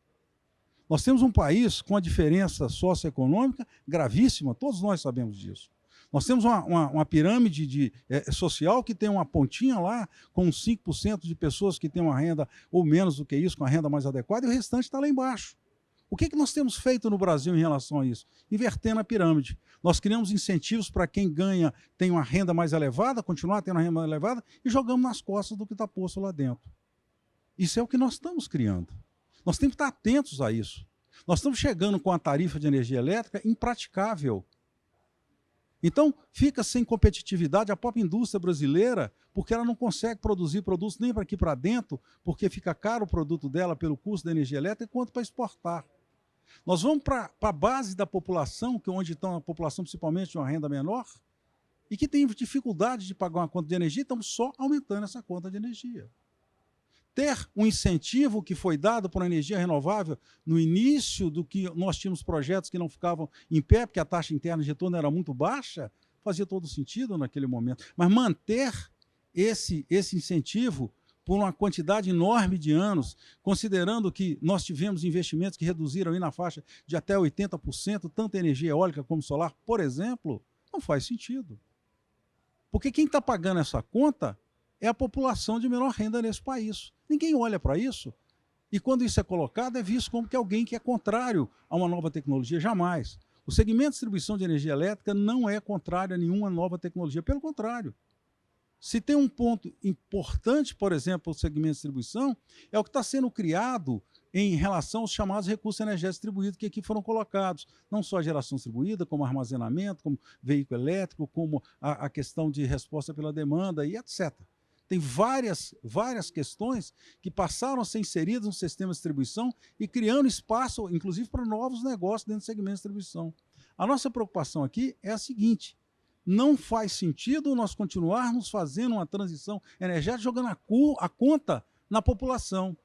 Nós temos um país com uma diferença socioeconômica gravíssima, todos nós sabemos disso. Nós temos uma pirâmide social que tem uma pontinha lá, com 5% de pessoas que têm uma renda, ou menos do que isso, com a renda mais adequada, e o restante está lá embaixo. O que nós temos feito no Brasil em relação a isso? Invertendo a pirâmide. Nós criamos incentivos para quem ganha, tem uma renda mais elevada, continuar tendo uma renda mais elevada, e jogamos nas costas do que está posto lá dentro. Isso é o que nós estamos criando. Nós temos que estar atentos a isso. Nós estamos chegando com a tarifa de energia elétrica impraticável. Então, fica sem competitividade a própria indústria brasileira, porque ela não consegue produzir produtos nem para aqui para dentro, porque fica caro o produto dela pelo custo da energia elétrica, quanto para exportar. Nós vamos para a base da população, que é onde está a população principalmente de uma renda menor, e que tem dificuldade de pagar uma conta de energia, estamos só aumentando essa conta de energia. Ter um incentivo que foi dado por energia renovável no início do que nós tínhamos projetos que não ficavam em pé, porque a taxa interna de retorno era muito baixa, fazia todo sentido naquele momento. Mas manter esse incentivo por uma quantidade enorme de anos, considerando que nós tivemos investimentos que reduziram aí na faixa de até 80%, tanto energia eólica como solar, por exemplo, não faz sentido. Porque quem está pagando essa conta é a população de menor renda nesse país. Ninguém olha para isso. E quando isso é colocado, é visto como que alguém que é contrário a uma nova tecnologia. Jamais. O segmento de distribuição de energia elétrica não é contrário a nenhuma nova tecnologia. Pelo contrário. Se tem um ponto importante, por exemplo, o segmento de distribuição, é o que está sendo criado em relação aos chamados recursos energéticos distribuídos que aqui foram colocados. Não só a geração distribuída, como armazenamento, como veículo elétrico, como a questão de resposta pela demanda e etc. Tem várias questões que passaram a ser inseridas no sistema de distribuição e criando espaço, inclusive, para novos negócios dentro do segmento de distribuição. A nossa preocupação aqui é a seguinte: não faz sentido nós continuarmos fazendo uma transição energética jogando a conta na população.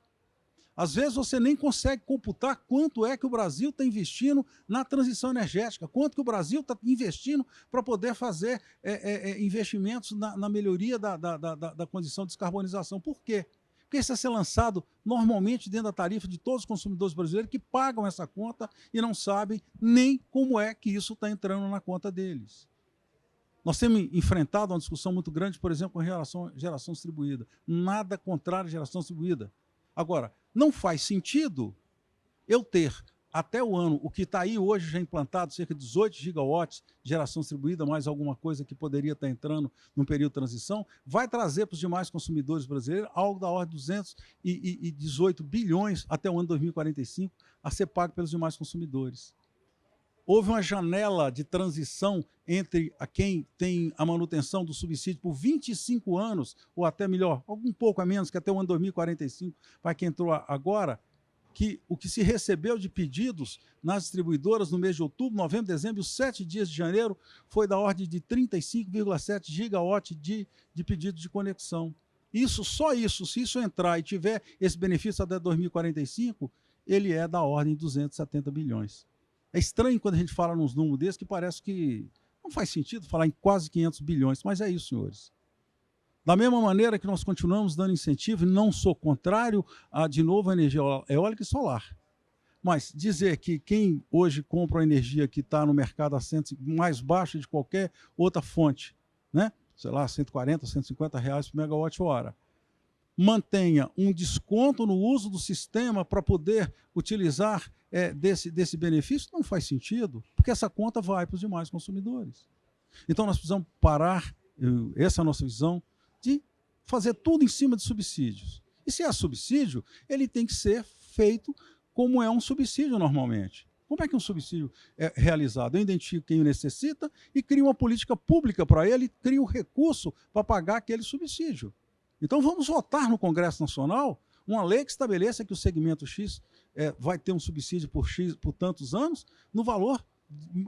Às vezes você nem consegue computar quanto é que o Brasil está investindo na transição energética, quanto que o Brasil está investindo para poder fazer investimentos na melhoria da condição de descarbonização. Por quê? Porque isso vai ser lançado normalmente dentro da tarifa de todos os consumidores brasileiros que pagam essa conta e não sabem nem como é que isso está entrando na conta deles. Nós temos enfrentado uma discussão muito grande, por exemplo, com relação à geração distribuída. Nada contrário à geração distribuída. Agora, não faz sentido eu ter, até o ano, o que está aí hoje já implantado, cerca de 18 gigawatts de geração distribuída, mais alguma coisa que poderia estar entrando no período de transição, vai trazer para os demais consumidores brasileiros algo da ordem de 218 bilhões até o ano 2045 a ser pago pelos demais consumidores. Houve uma janela de transição entre quem tem a manutenção do subsídio por 25 anos, ou até melhor, algum pouco a menos, que até o ano 2045, para quem entrou agora, que o que se recebeu de pedidos nas distribuidoras no mês de outubro, novembro, dezembro e os 7 dias de janeiro foi da ordem de 35,7 gigawatts de pedido de conexão. Só isso, se isso entrar e tiver esse benefício até 2045, ele é da ordem de 270 bilhões. É estranho quando a gente fala nos números desses, que parece que não faz sentido falar em quase 500 bilhões, mas é isso, senhores. Da mesma maneira que nós continuamos dando incentivo, e não sou contrário a, de novo, a energia eólica e solar. Mas dizer que quem hoje compra a energia que está no mercado mais baixa de qualquer outra fonte, né? Sei lá, 140, 150 reais por megawatt-hora, mantenha um desconto no uso do sistema para poder utilizar desse benefício, não faz sentido, porque essa conta vai para os demais consumidores. Então nós precisamos parar, essa é a nossa visão, de fazer tudo em cima de subsídios. E se é subsídio, ele tem que ser feito como é um subsídio normalmente. Como é que um subsídio é realizado? Eu identifico quem necessita e crio uma política pública para ele, crio o recurso para pagar aquele subsídio. Então vamos votar no Congresso Nacional uma lei que estabeleça que o segmento X vai ter um subsídio por tantos anos no valor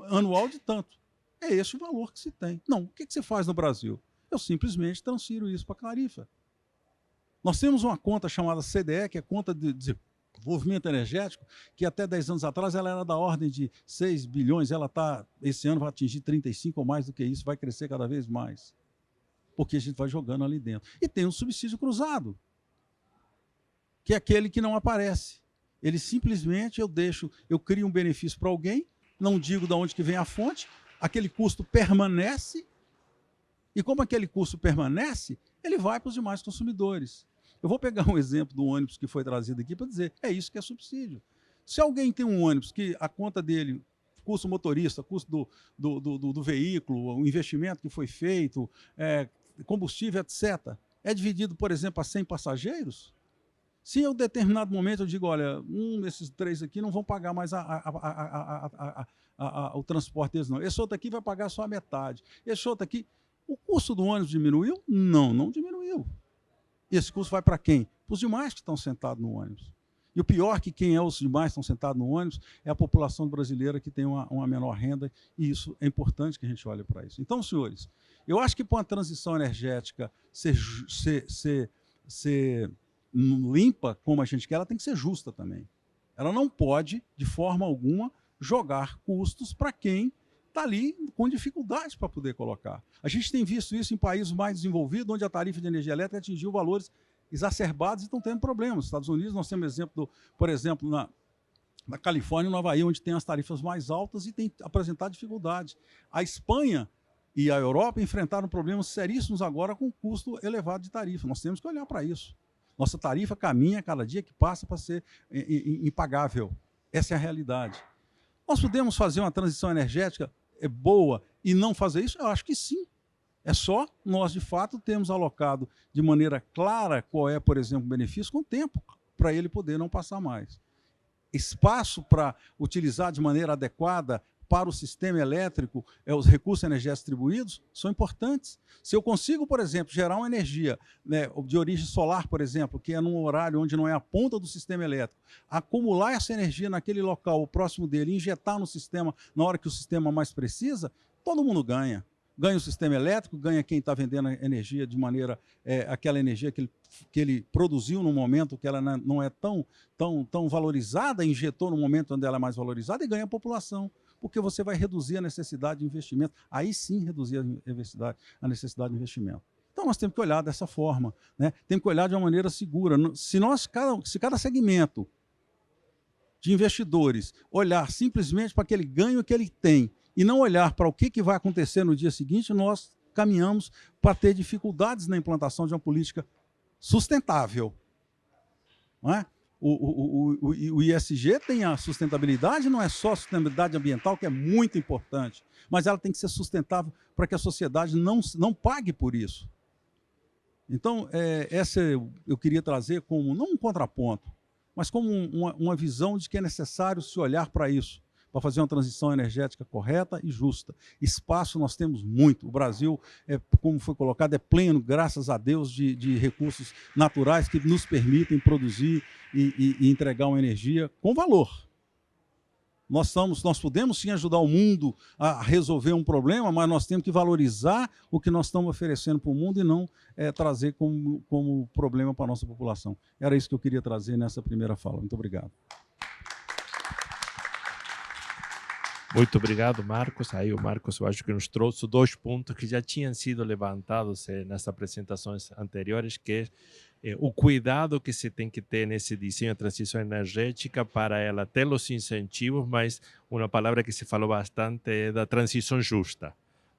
anual de tanto. É esse o valor que se tem. Não, o que se faz no Brasil? Eu simplesmente transfiro isso para a tarifa. Nós temos uma conta chamada CDE, que é conta de desenvolvimento energético, que até 10 anos atrás ela era da ordem de 6 bilhões, esse ano vai atingir 35 ou mais do que isso, vai crescer cada vez mais. Porque a gente vai jogando ali dentro. E tem um subsídio cruzado, que é aquele que não aparece. Ele simplesmente eu crio um benefício para alguém, não digo de onde que vem a fonte, aquele custo permanece, e como aquele custo permanece, ele vai para os demais consumidores. Eu vou pegar um exemplo do ônibus que foi trazido aqui para dizer, é isso que é subsídio. Se alguém tem um ônibus que a conta dele, custo motorista, custo do veículo, o investimento que foi feito, combustível, etc., é dividido, por exemplo, a 100 passageiros, se em um determinado momento eu digo, olha, desses 3 aqui não vão pagar mais o transporte deles, não. Esse outro aqui vai pagar só a metade. Esse outro aqui, o custo do ônibus diminuiu? Não, não diminuiu. E esse custo vai para quem? Para os demais que estão sentados no ônibus. E o pior que quem é os demais que estão sentados no ônibus é a população brasileira que tem uma menor renda, e isso é importante que a gente olhe para isso. Então, senhores, eu acho que para uma transição energética ser limpa como a gente quer, ela tem que ser justa também. Ela não pode, de forma alguma, jogar custos para quem está ali com dificuldades para poder colocar. A gente tem visto isso em países mais desenvolvidos, onde a tarifa de energia elétrica atingiu valores exacerbados e estão tendo problemas. Nos Estados Unidos, nós temos exemplo, por exemplo, na Califórnia e no Havaí, onde tem as tarifas mais altas e tem apresentado dificuldades. A Espanha e a Europa enfrentaram problemas seríssimos agora com custo elevado de tarifa. Nós temos que olhar para isso. Nossa tarifa caminha cada dia que passa para ser impagável. Essa é a realidade. Nós podemos fazer uma transição energética boa e não fazer isso? Eu acho que sim. É só nós, de fato, termos alocado de maneira clara qual é, por exemplo, o benefício com o tempo, para ele poder não passar mais. Espaço para utilizar de maneira adequada para o sistema elétrico, os recursos energéticos distribuídos são importantes. Se eu consigo, por exemplo, gerar uma energia, né, de origem solar, por exemplo, que é num horário onde não é a ponta do sistema elétrico, acumular essa energia naquele local, o próximo dele, injetar no sistema na hora que o sistema mais precisa, todo mundo ganha. Ganha o sistema elétrico, ganha quem está vendendo a energia de maneira, aquela energia que ele produziu no momento que ela não é tão valorizada, injetou no momento onde ela é mais valorizada, e ganha a população, porque você vai reduzir a necessidade de investimento. Aí sim reduzir a necessidade de investimento. Então nós temos que olhar dessa forma, né? Temos que olhar de uma maneira segura. Se cada segmento de investidores olhar simplesmente para aquele ganho que ele tem e não olhar para o que vai acontecer no dia seguinte, nós caminhamos para ter dificuldades na implantação de uma política sustentável. Não é? O ISG tem a sustentabilidade, não é só a sustentabilidade ambiental, que é muito importante, mas ela tem que ser sustentável para que a sociedade não pague por isso. Então, essa eu queria trazer como, não um contraponto, mas como uma visão de que é necessário se olhar para isso, para fazer uma transição energética correta e justa. Espaço nós temos muito. O Brasil, como foi colocado, é pleno, graças a Deus, de recursos naturais que nos permitem produzir e entregar uma energia com valor. Nós podemos sim ajudar o mundo a resolver um problema, mas nós temos que valorizar o que nós estamos oferecendo para o mundo e não trazer como problema para a nossa população. Era isso que eu queria trazer nessa primeira fala. Muito obrigado. Muito obrigado, Marcos. Aí o Marcos, eu acho que nos trouxe 2 pontos que já tinham sido levantados nas apresentações anteriores, que é o cuidado que se tem que ter nesse desenho de transição energética para ela ter os incentivos, mas uma palavra que se falou bastante é da transição justa,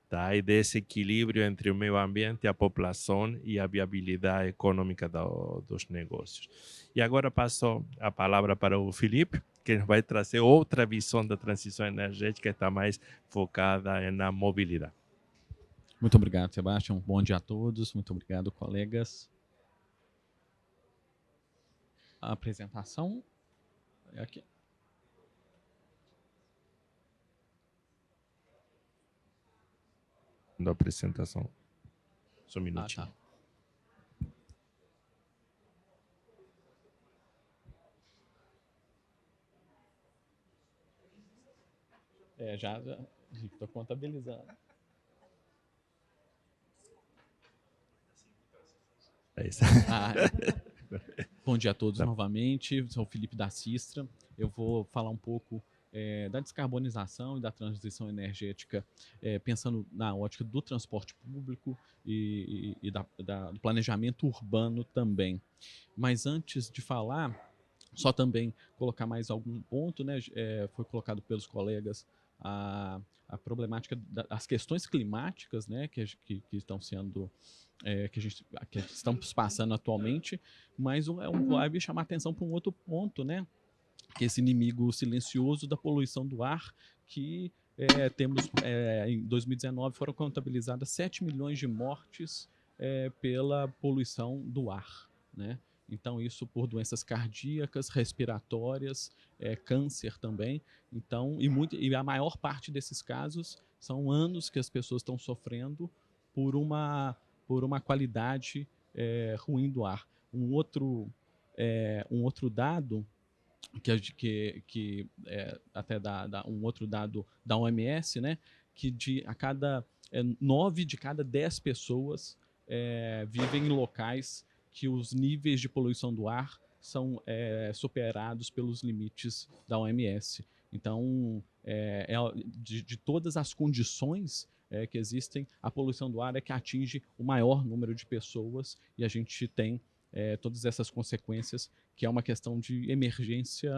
tá? E desse equilíbrio entre o meio ambiente, a população e a viabilidade econômica dos negócios. E agora passo a palavra para o Felipe, que vai trazer outra visão da transição energética que está mais focada na mobilidade. Muito obrigado, Sebastião. Bom dia a todos. Muito obrigado, colegas. A apresentação é aqui. Da apresentação. Só um minutinho. Tá. Já estou contabilizando. É isso. Bom dia a todos novamente. Sou o Felipe da Sistra. Eu vou falar um pouco da descarbonização e da transição energética, pensando na ótica do transporte público e do planejamento urbano também. Mas antes de falar, só também colocar mais algum ponto, né? Foi colocado pelos colegas a problemática das questões climáticas, né, que estão sendo que estamos passando atualmente, mas vai chamar atenção para um outro ponto, né, que é esse inimigo silencioso da poluição do ar, que temos em 2019 foram contabilizadas 7 milhões de mortes pela poluição do ar, né? Então, isso por doenças cardíacas, respiratórias, câncer também. Então, e a maior parte desses casos são anos que as pessoas estão sofrendo por uma qualidade ruim do ar. Um outro dado até um outro dado da OMS, né, que 9 de cada 10 pessoas vivem em locais que os níveis de poluição do ar são superados pelos limites da OMS. Então, de todas as condições que existem, a poluição do ar é que atinge o maior número de pessoas e a gente tem todas essas consequências, que é uma questão de emergência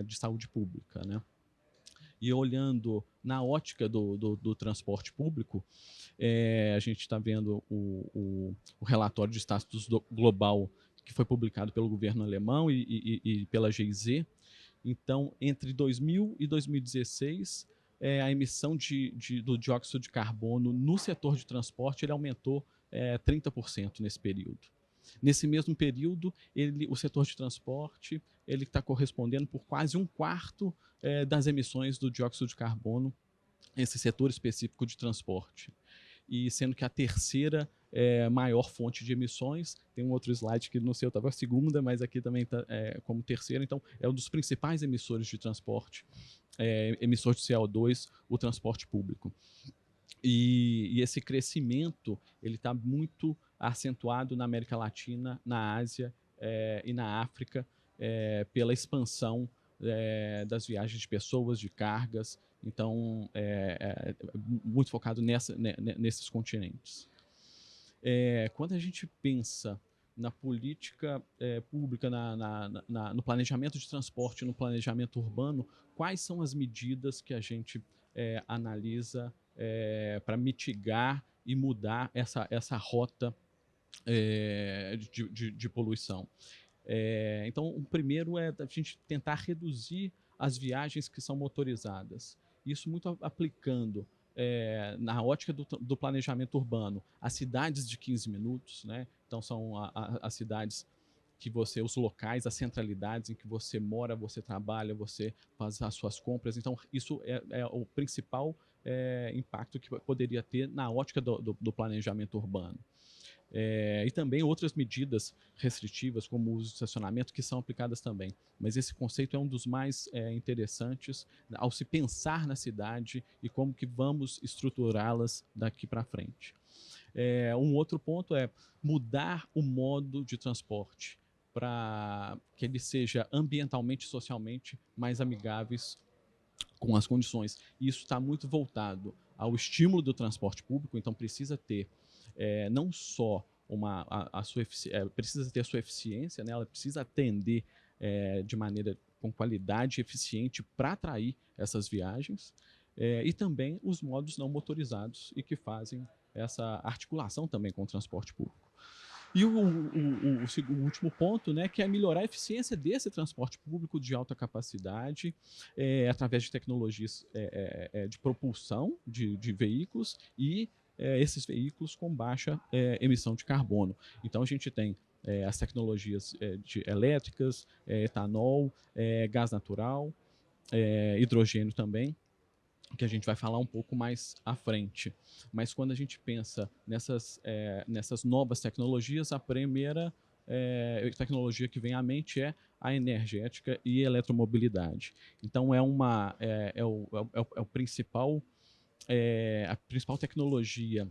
de saúde pública, né? E olhando na ótica do transporte público, a gente está vendo o relatório de status global que foi publicado pelo governo alemão e pela GIZ. Então, entre 2000 e 2016, a emissão do dióxido de carbono no setor de transporte ele aumentou 30% nesse período. Nesse mesmo período, o setor de transporte ele está correspondendo por quase 1/4 das emissões do dióxido de carbono, esse setor específico de transporte. E sendo que a terceira maior fonte de emissões, tem um outro slide que no seu estava a segunda, mas aqui também está como terceira, então é um dos principais emissores de transporte, emissor de CO2, o transporte público. E esse crescimento ele está muito acentuado na América Latina, na Ásia e na África, pela expansão das viagens de pessoas, de cargas. Então, muito focado nesses continentes. Quando a gente pensa na política pública, no planejamento de transporte, no planejamento urbano, quais são as medidas que a gente analisa para mitigar e mudar essa rota de poluição? Então, o primeiro é a gente tentar reduzir as viagens que são motorizadas. Isso muito aplicando na ótica do planejamento urbano, as cidades de 15 minutos, né? Então são as cidades que os locais, as centralidades em que você mora, você trabalha, você faz as suas compras. Então isso é o principal impacto que poderia ter na ótica do planejamento urbano. E também outras medidas restritivas, como o uso de estacionamento, que são aplicadas também. Mas esse conceito é um dos mais interessantes ao se pensar na cidade e como que vamos estruturá-las daqui para frente. Um outro ponto é mudar o modo de transporte para que ele seja ambientalmente e socialmente mais amigáveis com as condições. E isso está muito voltado ao estímulo do transporte público, então precisa ter não só precisa ter a sua eficiência, né? Ela precisa atender de maneira com qualidade e eficiente para atrair essas viagens, e também os modos não motorizados e que fazem essa articulação também com o transporte público. E o último ponto, né, que é melhorar a eficiência desse transporte público de alta capacidade através de tecnologias de propulsão de veículos e esses veículos com baixa emissão de carbono. Então a gente tem as tecnologias elétricas, etanol, gás natural, hidrogênio também, que a gente vai falar um pouco mais à frente. Mas quando a gente pensa nessas novas tecnologias, a primeira tecnologia que vem à mente é a energética e eletromobilidade. Então é a principal tecnologia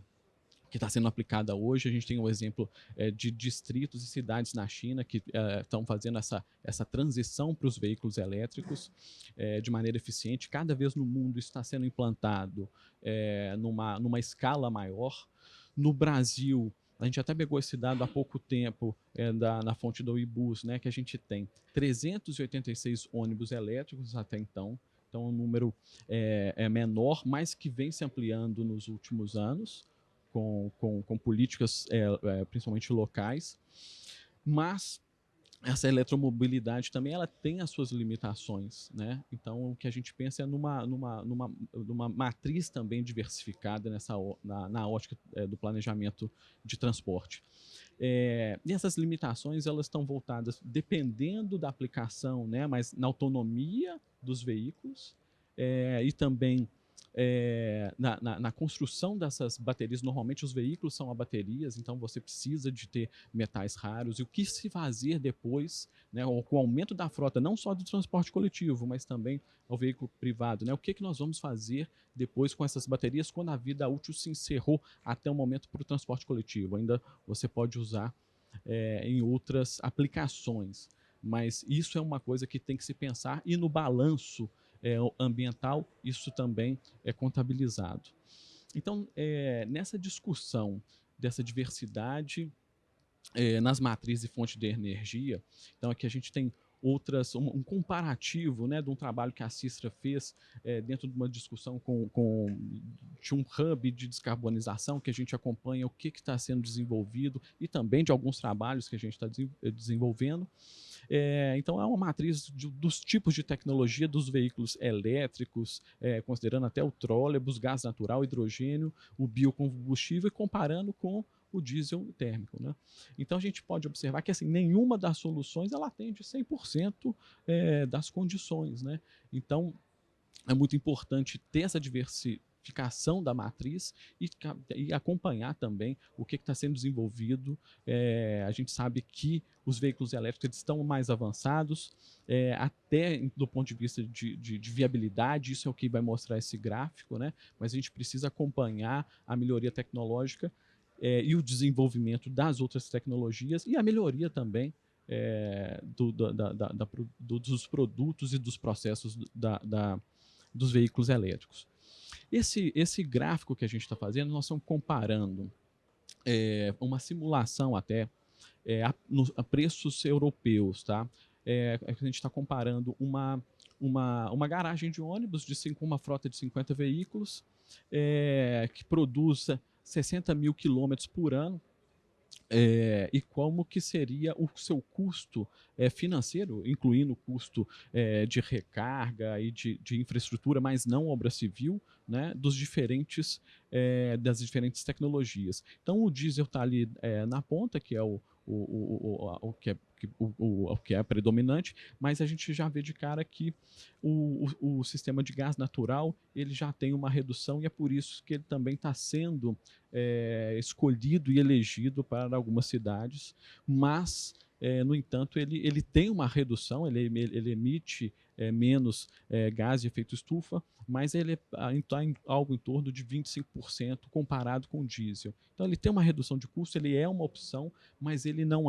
que está sendo aplicada hoje. A gente tem um exemplo de distritos e cidades na China que estão fazendo essa transição para os veículos elétricos de maneira eficiente. Cada vez no mundo isso está sendo implantado numa escala maior. No Brasil, a gente até pegou esse dado há pouco tempo na fonte do IBUS, né, que a gente tem 386 ônibus elétricos até então. Então, o número é menor, mas que vem se ampliando nos últimos anos, com políticas principalmente locais. Mas essa eletromobilidade também ela tem as suas limitações, né? Então, o que a gente pensa é numa matriz também diversificada na ótica do planejamento de transporte. E essas limitações elas estão voltadas, dependendo da aplicação, né, mas na autonomia dos veículos e também na construção dessas baterias. Normalmente os veículos são a baterias, então você precisa de ter metais raros. E o que se fazer depois, né, com o aumento da frota, não só do transporte coletivo, mas também ao veículo privado, né? O que nós vamos fazer depois com essas baterias quando a vida útil se encerrou até o momento para o transporte coletivo? Ainda você pode usar em outras aplicações, mas isso é uma coisa que tem que se pensar, e no balanço ambiental isso também é contabilizado. Então, nessa discussão dessa diversidade nas matrizes e fontes de energia, então aqui a gente tem um comparativo, né, de um trabalho que a Sistra fez dentro de uma discussão de um hub de descarbonização, que a gente acompanha o que está sendo desenvolvido e também de alguns trabalhos que a gente está desenvolvendo. Então, é uma matriz dos tipos de tecnologia dos veículos elétricos, considerando até o trólebus, gás natural, hidrogênio, o biocombustível e comparando com o diesel térmico, né? Então, a gente pode observar que assim, nenhuma das soluções ela atende 100% das condições, né? Então, é muito importante ter essa diversificação da matriz e acompanhar também o que está sendo desenvolvido. A gente sabe que os veículos elétricos estão mais avançados, até do ponto de vista de viabilidade, isso é o que vai mostrar esse gráfico, né? Mas a gente precisa acompanhar a melhoria tecnológica e o desenvolvimento das outras tecnologias e a melhoria também dos produtos e dos processos dos veículos elétricos. Esse gráfico que a gente está fazendo, nós estamos comparando uma simulação até a preços europeus, tá? A gente está comparando uma garagem de ônibus com uma frota de 50 veículos que produza 60 mil quilômetros por ano, e como que seria o seu custo financeiro, incluindo o custo de recarga e de infraestrutura, mas não obra civil, né, das diferentes tecnologias. Então, o diesel está ali na ponta, que é o que é predominante, mas a gente já vê de cara que o sistema de gás natural ele já tem uma redução e é por isso que ele também está sendo escolhido e elegido para algumas cidades, mas no entanto ele tem uma redução, ele emite menos gás de efeito estufa, mas ele está em algo em torno de 25% comparado com o diesel. Então ele tem uma redução de custo, ele é uma opção, mas ele não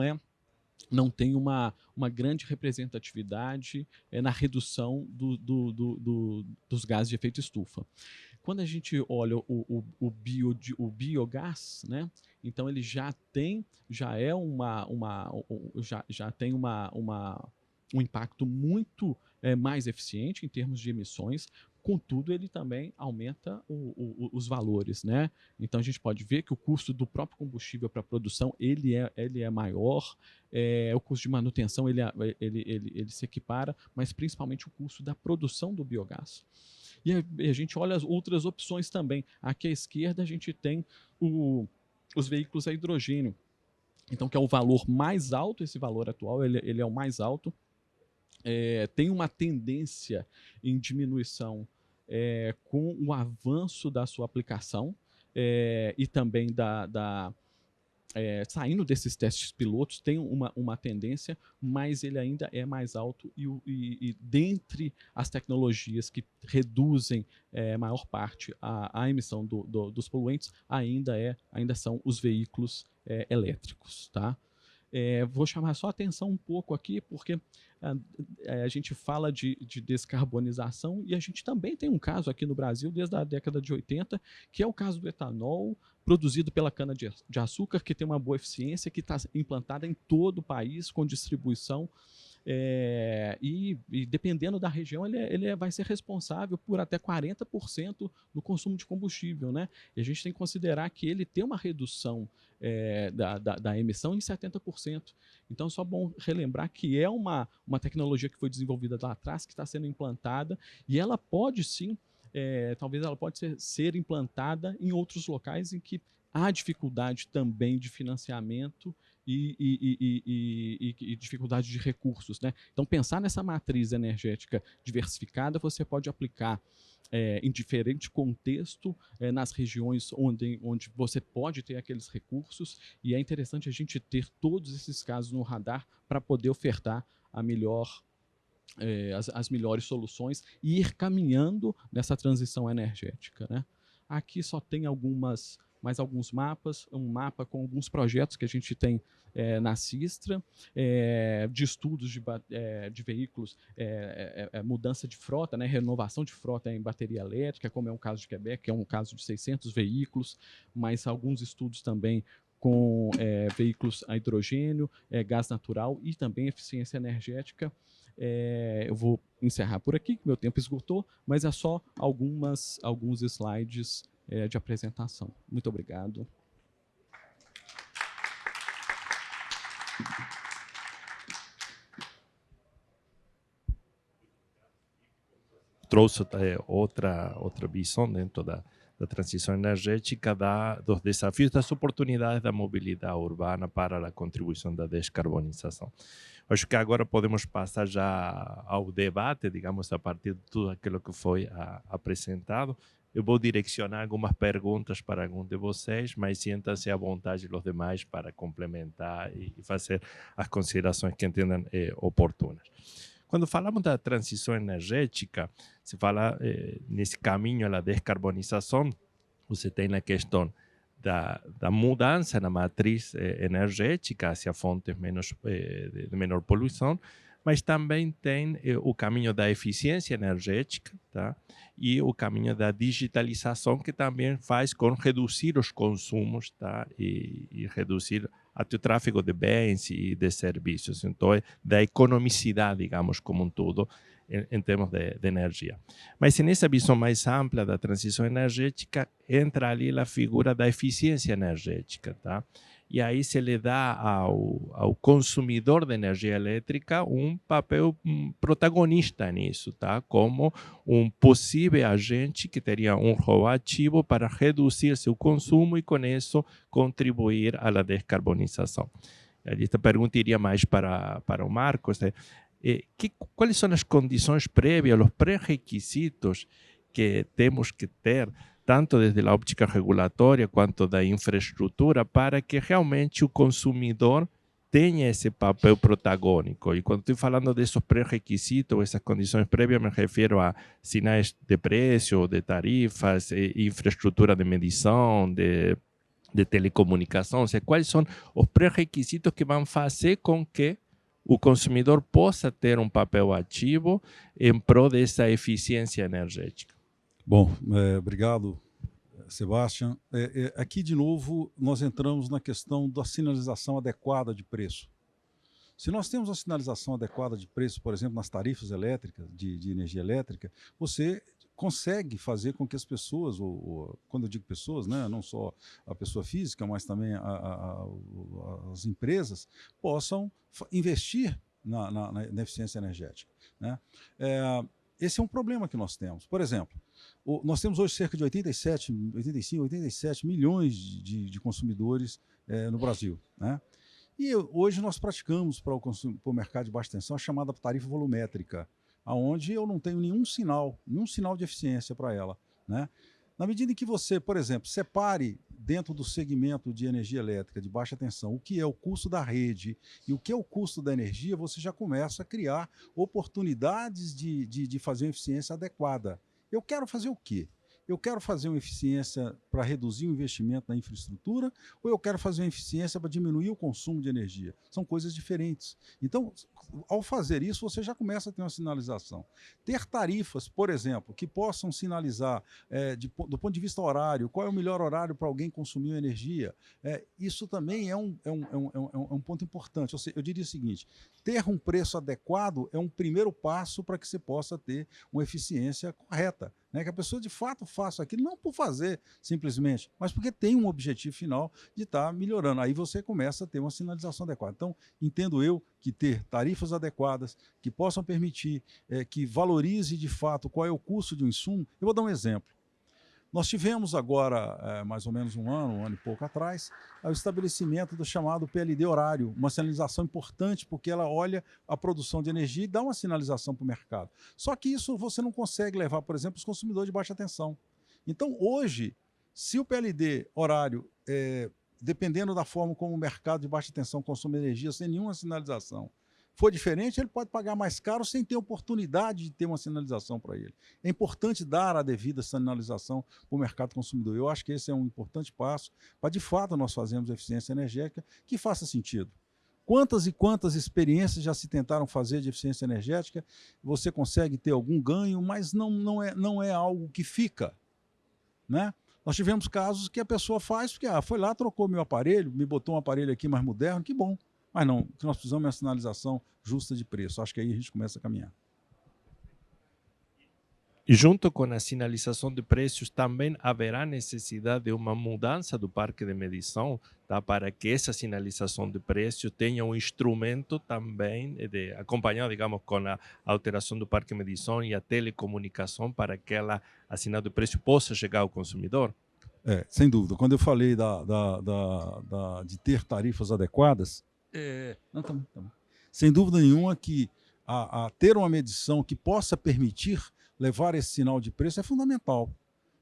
tem uma grande representatividade na redução dos gases de efeito estufa. Quando a gente olha o biogás, né, então ele já tem um impacto muito mais eficiente em termos de emissões. Contudo, ele também aumenta os valores, né? Então a gente pode ver que o custo do próprio combustível para a produção ele é maior, o custo de manutenção ele se equipara, mas principalmente o custo da produção do biogás. E a gente olha as outras opções também. Aqui à esquerda a gente tem os veículos a hidrogênio, então que é o valor mais alto, esse valor atual ele é o mais alto. Tem uma tendência em diminuição com o avanço da sua aplicação e também saindo desses testes pilotos, tem uma tendência, mas ele ainda é mais alto e dentre as tecnologias que reduzem maior parte a emissão dos poluentes, ainda são os veículos elétricos, tá? Vou chamar só a atenção um pouco aqui, porque a gente fala de descarbonização e a gente também tem um caso aqui no Brasil desde a década de 80, que é o caso do etanol produzido pela cana-de-açúcar, que tem uma boa eficiência, que está implantada em todo o país com distribuição. E dependendo da região, ele vai ser responsável por até 40% do consumo de combustível, né? E a gente tem que considerar que ele tem uma redução da emissão em 70%. Então, é só bom relembrar que é uma tecnologia que foi desenvolvida lá atrás, que está sendo implantada, e ela pode sim, talvez ela pode ser implantada em outros locais em que há dificuldade também de financiamento e dificuldade de recursos, né? Então, pensar nessa matriz energética diversificada, você pode aplicar em diferente contexto, nas regiões onde você pode ter aqueles recursos, e é interessante a gente ter todos esses casos no radar para poder ofertar as melhores soluções e ir caminhando nessa transição energética, né? Aqui só tem mais alguns mapas, um mapa com alguns projetos que a gente tem na Sistra, de estudos de veículos, mudança de frota, né, renovação de frota em bateria elétrica, como é o caso de Quebec, que é um caso de 600 veículos, mas alguns estudos também com veículos a hidrogênio, gás natural e também eficiência energética. Eu vou encerrar por aqui, que meu tempo esgotou, mas é só alguns slides de apresentação. Muito obrigado. Trouxe outra visão dentro da transição energética, dos desafios, das oportunidades da mobilidade urbana para a contribuição da descarbonização. Acho que agora podemos passar já ao debate, digamos, a partir de tudo aquilo que foi apresentado. Eu vou direcionar algumas perguntas para algum de vocês, mas sintam-se à vontade os demais para complementar e fazer as considerações que entendam oportunas. Quando falamos da transição energética, se fala nesse caminho à descarbonização, você tem a questão da mudança na matriz energética hacia fontes de menor poluição, mas também tem o caminho da eficiência energética, tá? E o caminho da digitalização, que também faz com reduzir os consumos, tá? E reduzir até o tráfego de bens e de serviços. Então, da economicidade, digamos, como um todo, em termos de energia. Mas nessa visão mais ampla da transição energética, entra ali a figura da eficiência energética, tá? E aí se lhe dá ao consumidor de energia elétrica um papel protagonista nisso, tá? Como um possível agente que teria um rol ativo para reduzir seu consumo e, com isso, contribuir à descarbonização. Esta pergunta iria mais para o Marcos. Quais são as condições prévias, os pré-requisitos que temos que ter, tanto desde a óptica regulatória quanto da infraestrutura, para que realmente o consumidor tenha esse papel protagônico? E quando estou falando desses pré-requisitos, essas condições prévias, me refiro a sinais de preço, de tarifas, infraestrutura de medição, de telecomunicação. Ou seja, quais são os pré-requisitos que vão fazer com que o consumidor possa ter um papel ativo em prol dessa eficiência energética? Bom, obrigado, Sebastião. Aqui, de novo, nós entramos na questão da sinalização adequada de preço. Se nós temos uma sinalização adequada de preço, por exemplo, nas tarifas elétricas, de energia elétrica, você consegue fazer com que as pessoas, quando eu digo pessoas, né, não só a pessoa física, mas também as empresas, possam investir na eficiência energética, né? Esse é um problema que nós temos. Por exemplo, nós temos hoje cerca de 85, 87 milhões de consumidores no Brasil, né? E hoje nós praticamos para o mercado de baixa tensão a chamada tarifa volumétrica, onde eu não tenho nenhum sinal de eficiência para ela, né? Na medida em que você, por exemplo, separe dentro do segmento de energia elétrica de baixa tensão o que é o custo da rede e o que é o custo da energia, você já começa a criar oportunidades de fazer uma eficiência adequada. Eu quero fazer o quê? Eu quero fazer uma eficiência para reduzir o investimento na infraestrutura ou eu quero fazer uma eficiência para diminuir o consumo de energia? São coisas diferentes. Então, ao fazer isso, você já começa a ter uma sinalização. Ter tarifas, por exemplo, que possam sinalizar, do ponto de vista horário, qual é o melhor horário para alguém consumir energia, isso também é um ponto importante. Eu diria o seguinte, ter um preço adequado é um primeiro passo para que você possa ter uma eficiência correta, né? Que a pessoa de fato faça aquilo, não por fazer simplesmente, mas porque tem um objetivo final de estar melhorando. Aí você começa a ter uma sinalização adequada. Então, entendo eu que ter tarifas adequadas, que possam permitir, que valorize de fato qual é o custo de um insumo. Eu vou dar um exemplo. Nós tivemos agora, mais ou menos um ano e pouco atrás, o estabelecimento do chamado PLD horário, uma sinalização importante porque ela olha a produção de energia e dá uma sinalização para o mercado. Só que isso você não consegue levar, por exemplo, os consumidores de baixa tensão. Então, hoje, se o PLD horário, dependendo da forma como o mercado de baixa tensão consome energia sem nenhuma sinalização, for diferente, ele pode pagar mais caro sem ter oportunidade de ter uma sinalização para ele. É importante dar a devida sinalização para o mercado consumidor. Eu acho que esse é um importante passo para, de fato, nós fazermos eficiência energética que faça sentido. Quantas e quantas experiências já se tentaram fazer de eficiência energética, você consegue ter algum ganho, mas não é algo que fica, né? Nós tivemos casos que a pessoa faz porque foi lá, trocou meu aparelho, me botou um aparelho aqui mais moderno, que bom. Mas não, o que nós precisamos é uma sinalização justa de preço. Acho que aí a gente começa a caminhar. E junto com a sinalização de preços, também haverá necessidade de uma mudança do parque de medição, tá? Para que essa sinalização de preços tenha um instrumento também acompanhado, digamos, com a alteração do parque de medição e a telecomunicação para que a sinal de preço possa chegar ao consumidor. Sem dúvida. Quando eu falei de ter tarifas adequadas, não, tá bom. Sem dúvida nenhuma que ter uma medição que possa permitir levar esse sinal de preço é fundamental.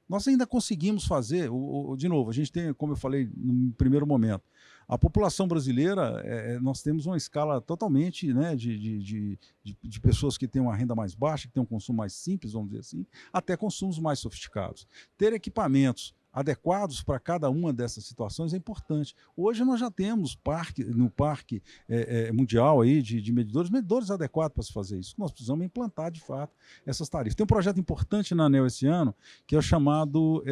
Nós ainda conseguimos fazer, de novo, a gente tem, como eu falei no primeiro momento, a população brasileira, nós temos uma escala totalmente, né, de pessoas que têm uma renda mais baixa, que têm um consumo mais simples, vamos dizer assim, até consumos mais sofisticados. Ter equipamentos adequados para cada uma dessas situações é importante. Hoje nós já temos no parque mundial aí de medidores adequados para se fazer isso. Nós precisamos implantar, de fato, essas tarifas. Tem um projeto importante na ANEEL esse ano, que é o chamado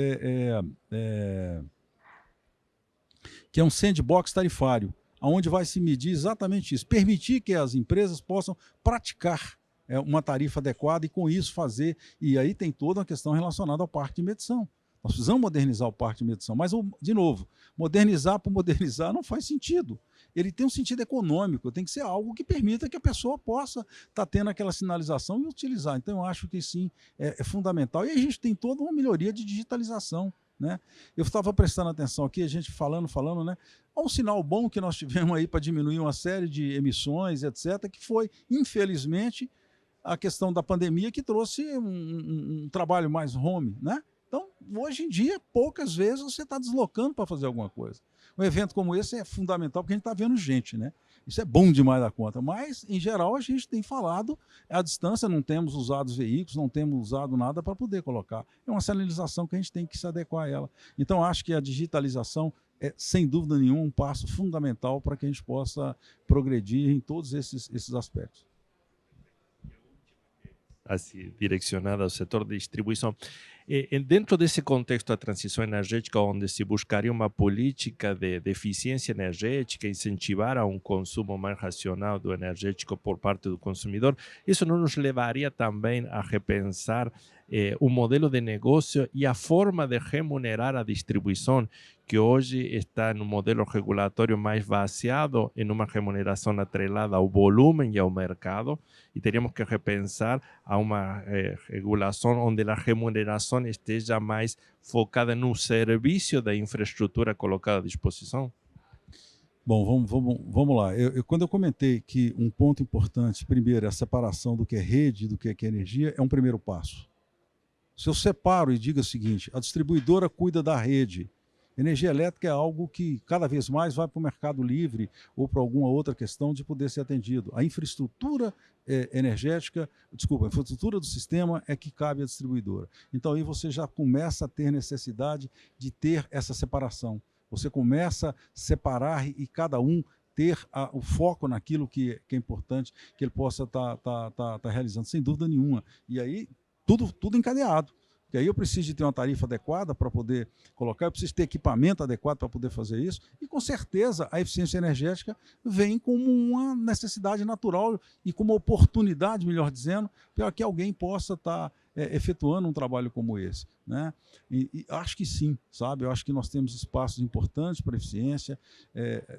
que é um sandbox tarifário, onde vai se medir exatamente isso, permitir que as empresas possam praticar uma tarifa adequada e com isso fazer, e aí tem toda uma questão relacionada ao parque de medição. Nós precisamos modernizar o parque de medição, mas, de novo, modernizar por modernizar não faz sentido. Ele tem um sentido econômico, tem que ser algo que permita que a pessoa possa estar tendo aquela sinalização e utilizar. Então, eu acho que sim, é fundamental. E a gente tem toda uma melhoria de digitalização, né? Eu estava prestando atenção aqui, a gente falando, né? Um sinal bom que nós tivemos aí para diminuir uma série de emissões, etc., que foi, infelizmente, a questão da pandemia que trouxe um trabalho mais home, né? Então, hoje em dia, poucas vezes você está deslocando para fazer alguma coisa. Um evento como esse é fundamental porque a gente está vendo gente, né? Isso é bom demais da conta. Mas, em geral, a gente tem falado à distância, não temos usado os veículos, não temos usado nada para poder colocar. É uma sinalização que a gente tem que se adequar a ela. Então, acho que a digitalização é, sem dúvida nenhuma, um passo fundamental para que a gente possa progredir em todos esses aspectos. Assim, direcionada ao setor de distribuição. Dentro desse contexto da transição energética, onde se buscaria uma política de eficiência energética, incentivar a um consumo mais racional do energético por parte do consumidor, isso não nos levaria também a repensar o modelo de negócio e a forma de remunerar a distribuição, que hoje está no modelo regulatório mais baseado em uma remuneração atrelada ao volume e ao mercado, e teríamos que repensar a uma regulação onde a remuneração esteja mais focada no serviço da infraestrutura colocada à disposição? Bom, vamos lá. Quando eu comentei que um ponto importante, primeiro, é a separação do que é rede e do que é energia, é um primeiro passo. Se eu separo e digo o seguinte, a distribuidora cuida da rede, energia elétrica é algo que cada vez mais vai para o mercado livre ou para alguma outra questão de poder ser atendido. A infraestrutura energética, a infraestrutura do sistema é que cabe à distribuidora. Então aí você já começa a ter necessidade de ter essa separação. Você começa a separar e cada um ter o foco naquilo que é importante, que ele possa estar realizando, sem dúvida nenhuma. E aí tudo encadeado. Porque aí eu preciso de ter uma tarifa adequada para poder colocar, eu preciso ter equipamento adequado para poder fazer isso, e com certeza a eficiência energética vem como uma necessidade natural e como uma oportunidade, melhor dizendo, para que alguém possa estar efetuando um trabalho como esse, né? E acho que sim, sabe? Eu acho que nós temos espaços importantes para eficiência,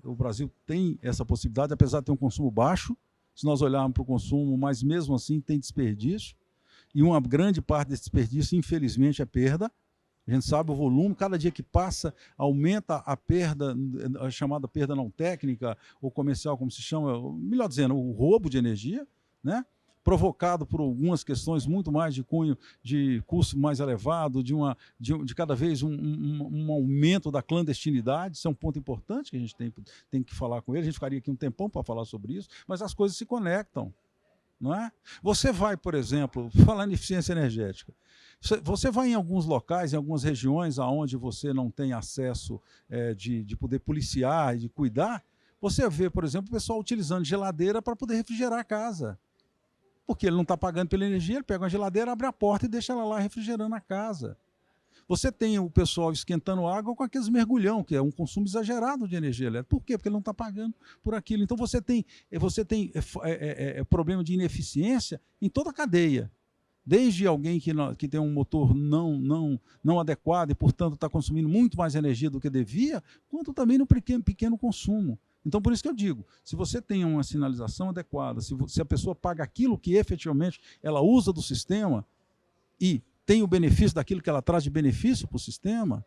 o Brasil tem essa possibilidade, apesar de ter um consumo baixo, se nós olharmos para o consumo, mas mesmo assim tem desperdício, e uma grande parte desse desperdício, infelizmente, é perda. A gente sabe o volume, cada dia que passa, aumenta a perda, a chamada perda não técnica ou comercial, como se chama, melhor dizendo, o roubo de energia, né? Provocado por algumas questões muito mais de cunho de custo mais elevado, de cada vez um aumento da clandestinidade. Isso é um ponto importante que a gente tem que falar com ele. A gente ficaria aqui um tempão para falar sobre isso, mas as coisas se conectam. Não é? Você vai, por exemplo, falando em eficiência energética, você vai em alguns locais, em algumas regiões onde você não tem acesso de poder policiar e de cuidar, você vê, por exemplo, o pessoal utilizando geladeira para poder refrigerar a casa. Porque ele não está pagando pela energia, ele pega uma geladeira, abre a porta e deixa ela lá refrigerando a casa. Você tem o pessoal esquentando água com aqueles mergulhão, que é um consumo exagerado de energia elétrica. Por quê? Porque ele não está pagando por aquilo. Então você tem problema de ineficiência em toda a cadeia. Desde alguém que tem um motor não adequado e, portanto, está consumindo muito mais energia do que devia, quanto também no pequeno consumo. Então, por isso que eu digo, se você tem uma sinalização adequada, se a pessoa paga aquilo que efetivamente ela usa do sistema e tem o benefício daquilo que ela traz de benefício para o sistema,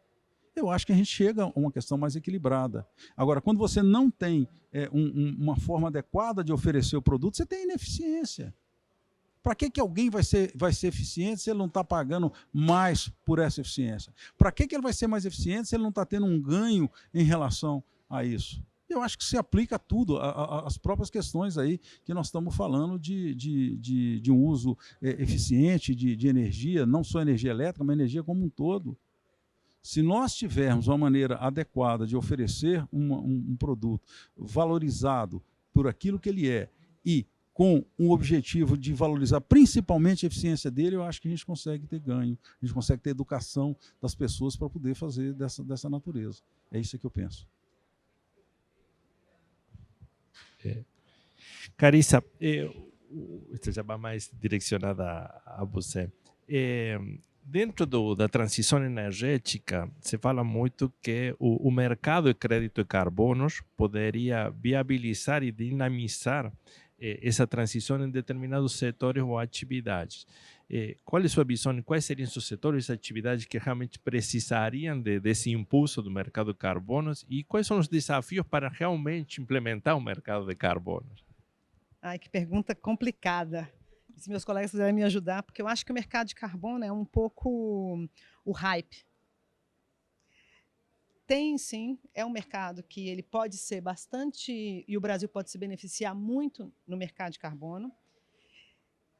eu acho que a gente chega a uma questão mais equilibrada. Agora, quando você não tem uma forma adequada de oferecer o produto, você tem ineficiência. Para que alguém vai ser eficiente se ele não está pagando mais por essa eficiência? Para que ele vai ser mais eficiente se ele não está tendo um ganho em relação a isso? Eu acho que se aplica a tudo, as próprias questões aí que nós estamos falando de um uso eficiente de energia, não só energia elétrica, mas energia como um todo. Se nós tivermos uma maneira adequada de oferecer um produto valorizado por aquilo que ele é e com um objetivo de valorizar principalmente a eficiência dele, eu acho que a gente consegue ter ganho, a gente consegue ter educação das pessoas para poder fazer dessa natureza. É isso que eu penso. Carissa, esta já vai mais direcionada a você. Dentro da transição energética, se fala muito que o mercado de crédito de carbonos poderia viabilizar e dinamizar essa transição em determinados setores ou atividades. Qual é a sua visão e quais seriam os setores e atividades que realmente precisariam desse impulso do mercado de carbonos e quais são os desafios para realmente implementar o mercado de carbonos? Ai, que pergunta complicada. Se meus colegas quiserem me ajudar, porque eu acho que o mercado de carbono é um pouco o hype. Tem, sim, é um mercado que ele pode ser bastante, e o Brasil pode se beneficiar muito no mercado de carbono.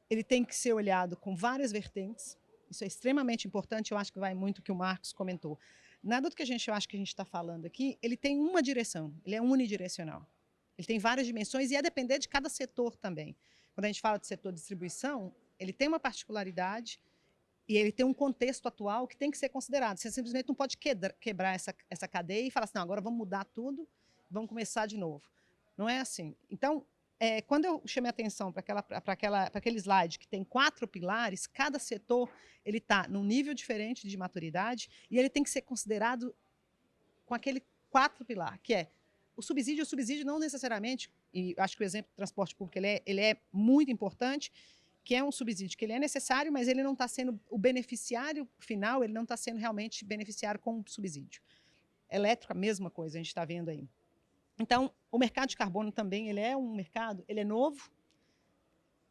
Ele tem que ser olhado com várias vertentes, isso é extremamente importante, eu acho que vai muito o que o Marcos comentou. Nada do que eu acho que a gente está falando aqui, ele tem uma direção, ele é unidirecional. Ele tem várias dimensões e é depender de cada setor também. Quando a gente fala de setor de distribuição, ele tem uma particularidade e ele tem um contexto atual que tem que ser considerado. Você simplesmente não pode quebrar essa cadeia e falar assim, não, agora vamos mudar tudo, vamos começar de novo. Não é assim. Então, quando eu chamei a atenção para aquele slide que tem 4 pilares, cada setor está num nível diferente de maturidade e ele tem que ser considerado com aquele 4 pilar, que é o subsídio não necessariamente, e acho que o exemplo do transporte público ele é muito importante, que é um subsídio que ele é necessário, mas ele não está sendo o beneficiário final, ele não está sendo realmente beneficiário com o subsídio. Elétrico, a mesma coisa, a gente está vendo aí. Então, o mercado de carbono também, ele é um mercado, ele é novo,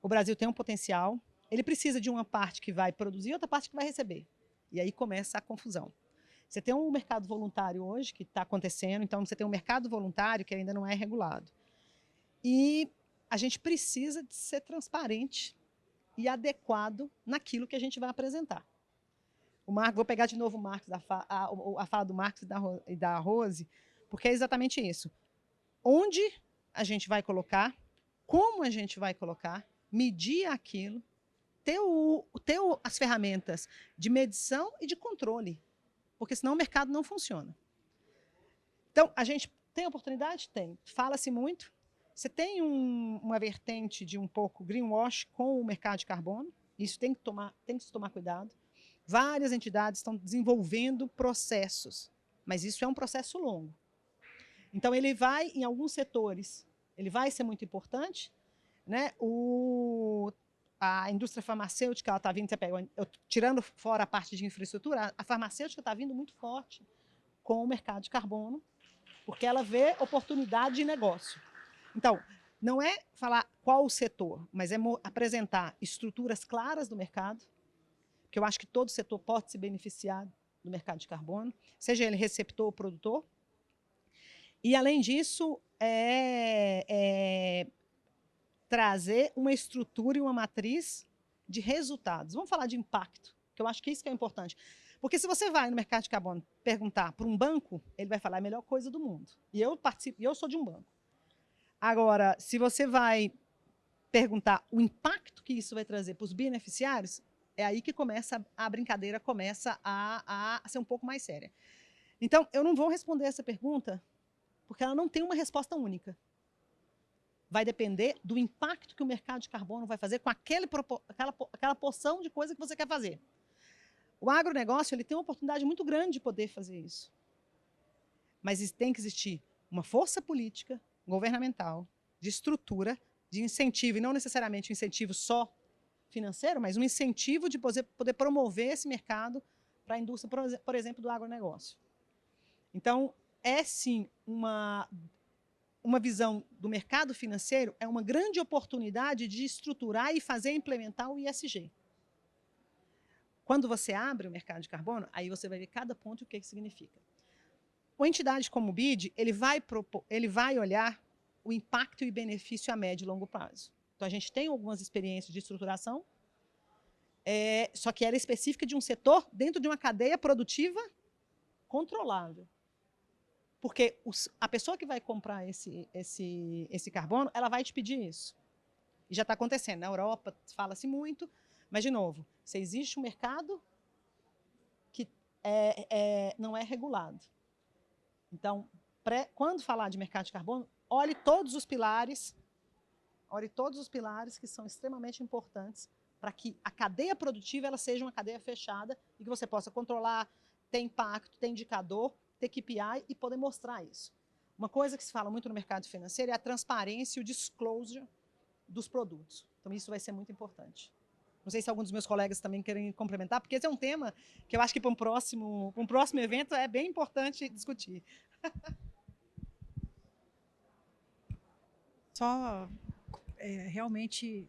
o Brasil tem um potencial, ele precisa de uma parte que vai produzir e outra parte que vai receber. E aí começa a confusão. Você tem um mercado voluntário hoje que está acontecendo, então você tem um mercado voluntário que ainda não é regulado. E a gente precisa de ser transparente e adequado naquilo que a gente vai apresentar. Vou pegar de novo o Marcos, a fala do Marcos e da Rose, porque é exatamente isso. Onde a gente vai colocar, como a gente vai colocar, medir aquilo, ter as ferramentas de medição e de controle, porque senão o mercado não funciona. Então, a gente tem oportunidade? Tem. Fala-se muito. Você tem uma vertente de um pouco greenwash com o mercado de carbono, isso tem que se tomar cuidado. Várias entidades estão desenvolvendo processos, mas isso é um processo longo. Então, ele vai, em alguns setores, ele vai ser muito importante, né? A indústria farmacêutica, ela está vindo, tirando fora a parte de infraestrutura, a farmacêutica está vindo muito forte com o mercado de carbono, porque ela vê oportunidade de negócio. Então, não é falar qual o setor, mas é apresentar estruturas claras do mercado, que eu acho que todo setor pode se beneficiar do mercado de carbono, seja ele receptor ou produtor. E, além disso, trazer uma estrutura e uma matriz de resultados. Vamos falar de impacto, que eu acho que isso que é importante. Porque se você vai no mercado de carbono perguntar para um banco, ele vai falar a melhor coisa do mundo. E eu sou de um banco. Agora, se você vai perguntar o impacto que isso vai trazer para os beneficiários, É aí que começa a brincadeira começa a ser um pouco mais séria. Então, eu não vou responder essa pergunta porque ela não tem uma resposta única. Vai depender do impacto que o mercado de carbono vai fazer com aquela porção de coisa que você quer fazer. O agronegócio ele tem uma oportunidade muito grande de poder fazer isso. Mas tem que existir uma força política, governamental, de estrutura, de incentivo, e não necessariamente um incentivo só financeiro, mas um incentivo de poder promover esse mercado para a indústria, por exemplo, do agronegócio. Então, é sim uma visão do mercado financeiro, é uma grande oportunidade de estruturar e implementar o ISG. Quando você abre o mercado de carbono, aí você vai ver cada ponto e o que significa. Uma entidade como o BID, ele vai olhar o impacto e benefício a médio e longo prazo. Então, a gente tem algumas experiências de estruturação, só que era específica de um setor dentro de uma cadeia produtiva controlável. Porque a pessoa que vai comprar esse carbono, ela vai te pedir isso. E já está acontecendo. Na Europa, fala-se muito, mas, de novo, se existe um mercado que não é regulado. Então, quando falar de mercado de carbono, olhe todos os pilares que são extremamente importantes para que a cadeia produtiva ela seja uma cadeia fechada e que você possa controlar, ter impacto, ter indicador, ter KPI e poder mostrar isso. Uma coisa que se fala muito no mercado financeiro é a transparência e o disclosure dos produtos. Então, isso vai ser muito importante. Não sei se algum dos meus colegas também querem complementar, porque esse é um tema que eu acho que para um próximo evento é bem importante discutir. Só realmente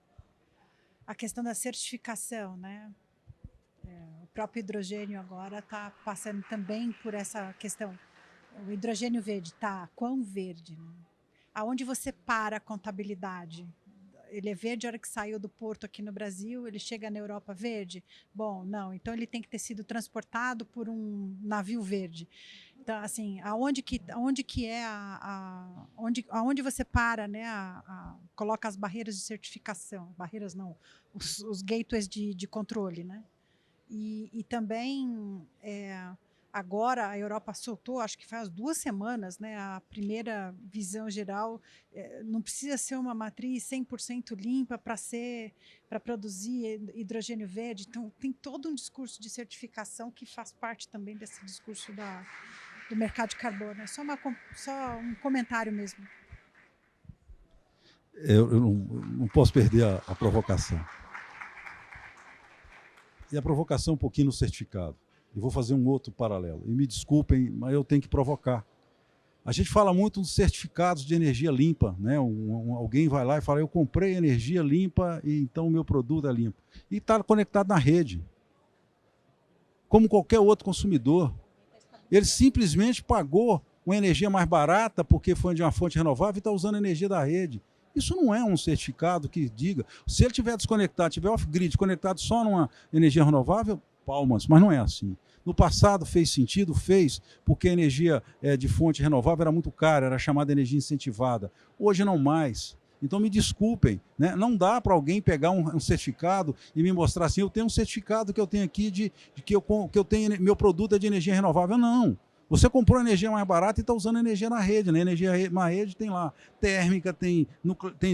a questão da certificação, né? O próprio hidrogênio agora está passando também por essa questão. O hidrogênio verde está quão verde? Né? Aonde você para a contabilidade? Ele é verde a hora que saiu do porto aqui no Brasil, ele chega na Europa verde? Bom, não, então ele tem que ter sido transportado por um navio verde. Então, assim, aonde você para, né, coloca as barreiras de certificação, barreiras não, os gateways de controle, né? E também, agora a Europa soltou, acho que faz 2 semanas, né, a primeira visão geral, não precisa ser uma matriz 100% limpa para produzir hidrogênio verde, então tem todo um discurso de certificação que faz parte também desse discurso do mercado de carbono. É só um comentário mesmo. Eu não posso perder a provocação. E a provocação um pouquinho no certificado. Eu vou fazer um outro paralelo. E me desculpem, mas eu tenho que provocar. A gente fala muito dos certificados de energia limpa, né? Alguém vai lá e fala, eu comprei energia limpa e então o meu produto é limpo. E está conectado na rede. Como qualquer outro consumidor. Ele simplesmente pagou uma energia mais barata porque foi de uma fonte renovável e está usando a energia da rede. Isso não é um certificado que diga... Se ele estiver desconectado, estiver off-grid, conectado só numa energia renovável, palmas, mas não é assim. No passado fez sentido? Fez, porque a energia de fonte renovável era muito cara, era chamada energia incentivada. Hoje não mais. Então me desculpem, né? Não dá para alguém pegar um certificado e me mostrar assim, eu tenho um certificado que eu tenho aqui de que eu tenho, meu produto é de energia renovável. Não. Você comprou energia mais barata e está usando energia na rede, né? Energia na rede tem lá térmica, tem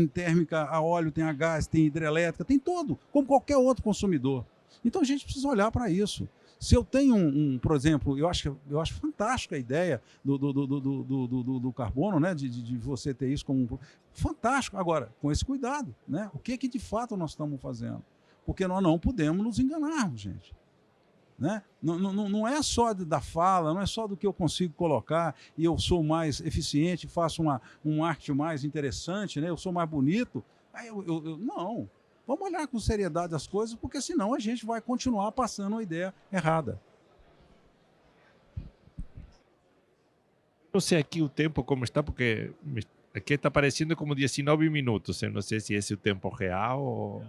térmica a óleo, tem a gás, tem hidrelétrica, tem tudo, como qualquer outro consumidor. Então a gente precisa olhar para isso. Se eu tenho por exemplo, eu acho fantástica a ideia do carbono, né? De você ter isso como fantástico. Agora, com esse cuidado, né? O que de fato nós estamos fazendo? Porque nós não podemos nos enganarmos, gente. Né? Não é só da fala, não é só do que eu consigo colocar e eu sou mais eficiente, faço um arte mais interessante, né? Eu sou mais bonito. Aí não. Vamos olhar com seriedade as coisas, porque senão a gente vai continuar passando uma ideia errada. Não sei aqui o tempo como está, porque aqui está aparecendo como 19 minutos. Eu não sei se esse é o tempo real ou...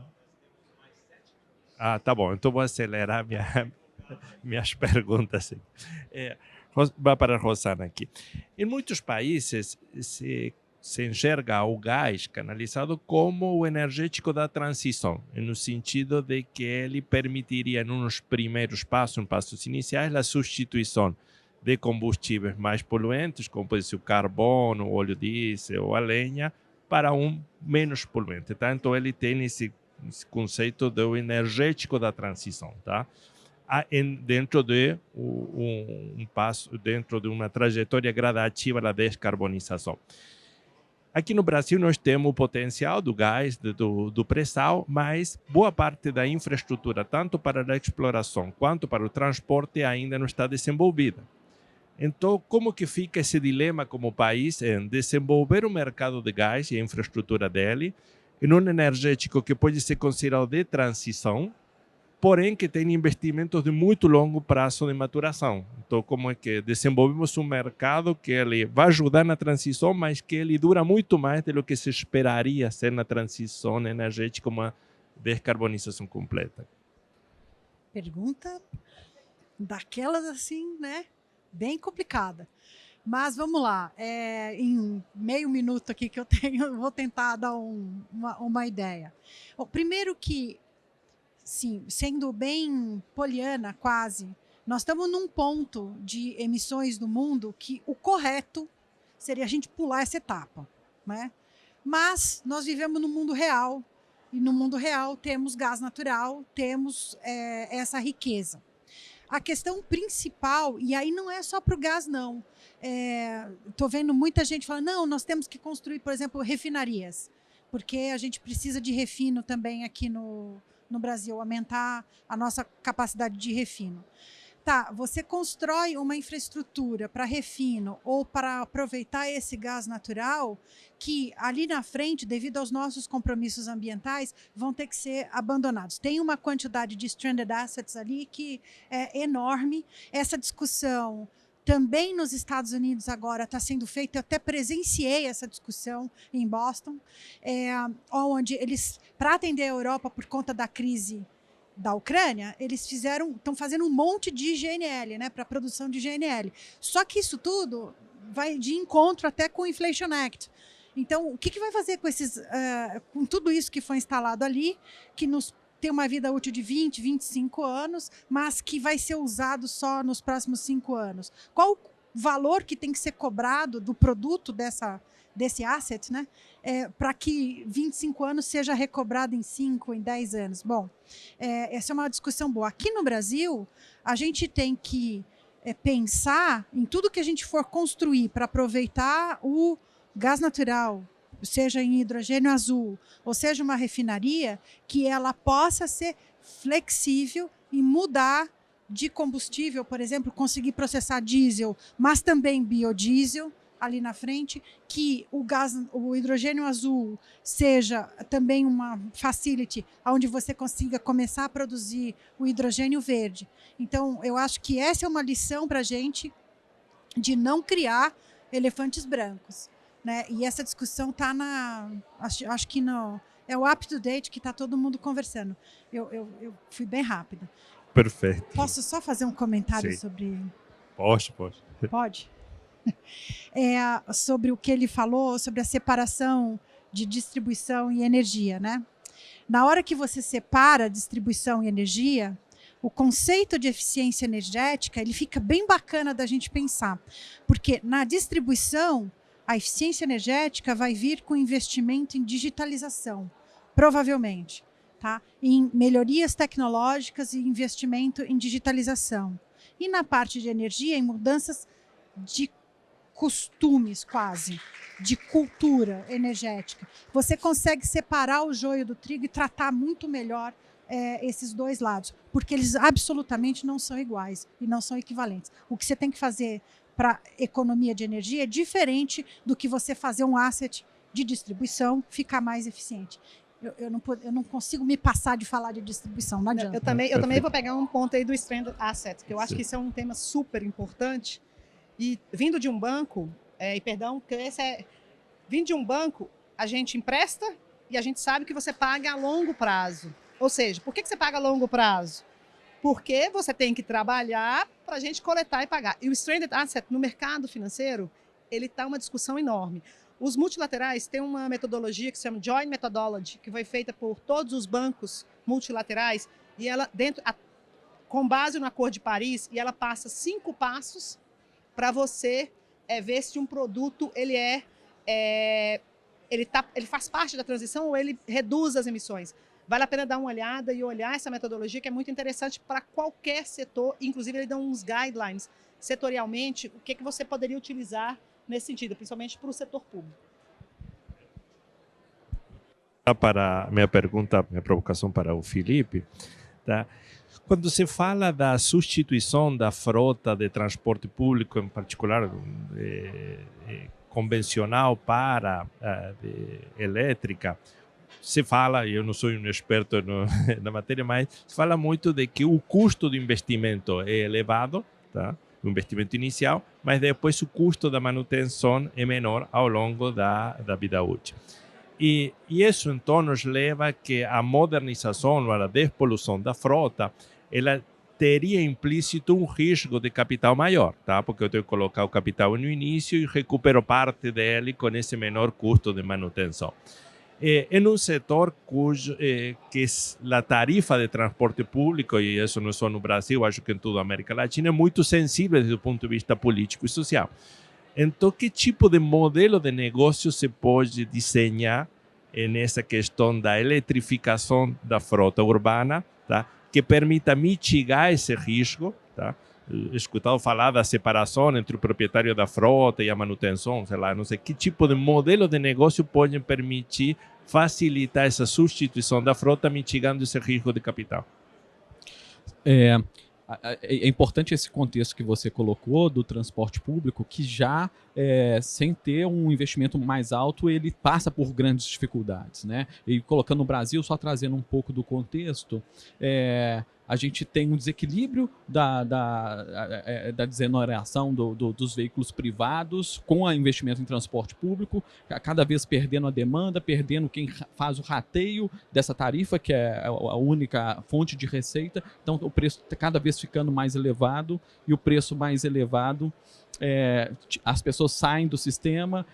Ah, tá bom. Então vou acelerar minhas perguntas. Vai para a Rosana aqui. Em muitos países se se enxerga o gás canalizado como o energético da transição, no sentido de que ele permitiria, nos primeiros passos iniciais, a substituição de combustíveis mais poluentes, como pode ser o carbono, o óleo diesel ou a lenha, para um menos poluente. Tá? Então, ele tem esse conceito do energético da transição, tá? Dentro de dentro de uma trajetória gradativa da descarbonização. Aqui no Brasil nós temos o potencial do gás, do pré-sal, mas boa parte da infraestrutura, tanto para a exploração quanto para o transporte, ainda não está desenvolvida. Então, como que fica esse dilema como país em desenvolver o mercado de gás e a infraestrutura dele, em um energético que pode ser considerado de transição, porém que tem investimentos de muito longo prazo de maturação. Então, como é que desenvolvemos um mercado que ele vai ajudar na transição, mas que ele dura muito mais do que se esperaria ser na transição energética, uma descarbonização completa? Pergunta daquelas assim, né? Bem complicada. Mas vamos lá, em meio minuto aqui que eu tenho, vou tentar dar uma ideia. Bom, primeiro que, sim, sendo bem poliana quase, nós estamos num ponto de emissões do mundo que o correto seria a gente pular essa etapa, né? Mas nós vivemos no mundo real, e no mundo real temos gás natural, temos essa riqueza. A questão principal, e aí não é só para o gás, não. Estou vendo muita gente falando, não, nós temos que construir, por exemplo, refinarias, porque a gente precisa de refino também aqui no Brasil, aumentar a nossa capacidade de refino. Tá, você constrói uma infraestrutura para refino ou para aproveitar esse gás natural que ali na frente, devido aos nossos compromissos ambientais, vão ter que ser abandonados. Tem uma quantidade de stranded assets ali que é enorme. Essa discussão também nos Estados Unidos agora está sendo feita. Eu até presenciei essa discussão em Boston, onde eles, para atender a Europa por conta da crise da Ucrânia, eles estão fazendo um monte de GNL, né, para a produção de GNL. Só que isso tudo vai de encontro até com o Inflation Act. Então, o que vai fazer com tudo isso que foi instalado ali, que tem uma vida útil de 20, 25 anos, mas que vai ser usado só nos próximos 5 anos? Qual o valor que tem que ser cobrado do produto desse asset, né, para que 25 anos seja recobrado em 5, em 10 anos. Bom, essa é uma discussão boa. Aqui no Brasil, a gente tem que pensar em tudo que a gente for construir para aproveitar o gás natural, seja em hidrogênio azul, ou seja uma refinaria, que ela possa ser flexível e mudar de combustível, por exemplo, conseguir processar diesel, mas também biodiesel, ali na frente, que o hidrogênio azul seja também uma facility onde você consiga começar a produzir o hidrogênio verde. Então, eu acho que essa é uma lição para a gente de não criar elefantes brancos, né? E essa discussão está acho que é o up-to-date que está todo mundo conversando. Eu fui bem rápida. Perfeito. Posso só fazer um comentário sobre... Pode. Pode? Sobre o que ele falou, sobre a separação de distribuição e energia, né? Na hora que você separa distribuição e energia, o conceito de eficiência energética ele fica bem bacana da gente pensar, porque na distribuição a eficiência energética vai vir com investimento em digitalização, provavelmente, tá? Em melhorias tecnológicas e investimento em digitalização. E na parte de energia, em mudanças de costumes quase, de cultura energética. Você consegue separar o joio do trigo e tratar muito melhor esses dois lados, porque eles absolutamente não são iguais e não são equivalentes. O que você tem que fazer para economia de energia é diferente do que você fazer um asset de distribuição ficar mais eficiente. Eu não consigo me passar de falar de distribuição, não adianta. Eu também vou pegar um ponto aí do stranded asset, que eu acho que isso é um tema super importante. E vindo de um banco, vindo de um banco, a gente empresta e a gente sabe que você paga a longo prazo. Ou seja, por que você paga a longo prazo? Porque você tem que trabalhar para a gente coletar e pagar. E o stranded asset no mercado financeiro, ele está uma discussão enorme. Os multilaterais têm uma metodologia que se chama Joint Methodology, que foi feita por todos os bancos multilaterais, e ela, com base no Acordo de Paris, e ela passa 5 passos para você ver se um produto ele faz parte da transição ou ele reduz as emissões. Vale a pena dar uma olhada e olhar essa metodologia, que é muito interessante para qualquer setor. Inclusive, ele dá uns guidelines setorialmente, o que você poderia utilizar nesse sentido, principalmente para o setor público. Para minha pergunta, minha provocação para o Felipe, tá? Quando se fala da substituição da frota de transporte público, em particular convencional para elétrica, se fala, eu não sou um experto na matéria, mas se fala muito de que o custo do investimento é elevado, tá? O investimento inicial, mas depois o custo da manutenção é menor ao longo da vida útil. E isso então nos leva a que a modernização ou a despoluição da frota, ela teria implícito um risco de capital maior, tá? Porque eu tenho que colocar o capital no início e recupero parte dele com esse menor custo de manutenção. Em um setor que a tarifa de transporte público, e isso não é só no Brasil, acho que em toda a América Latina, é muito sensível desde o ponto de vista político e social. Então, que tipo de modelo de negócio se pode desenhar nessa questão da eletrificação da frota urbana, tá? Que permita mitigar esse risco, tá? Escutado falar da separação entre o proprietário da frota e a manutenção, sei lá, não sei que tipo de modelo de negócio pode permitir facilitar essa substituição da frota, mitigando esse risco de capital. É importante esse contexto que você colocou do transporte público, que já, sem ter um investimento mais alto, ele passa por grandes dificuldades, né? E colocando o Brasil, só trazendo um pouco do contexto, a gente tem um desequilíbrio da desoneração dos veículos privados com o investimento em transporte público, cada vez perdendo a demanda, perdendo quem faz o rateio dessa tarifa, que é a única fonte de receita. Então, o preço está cada vez ficando mais elevado, e o preço mais elevado, as pessoas saem do sistema,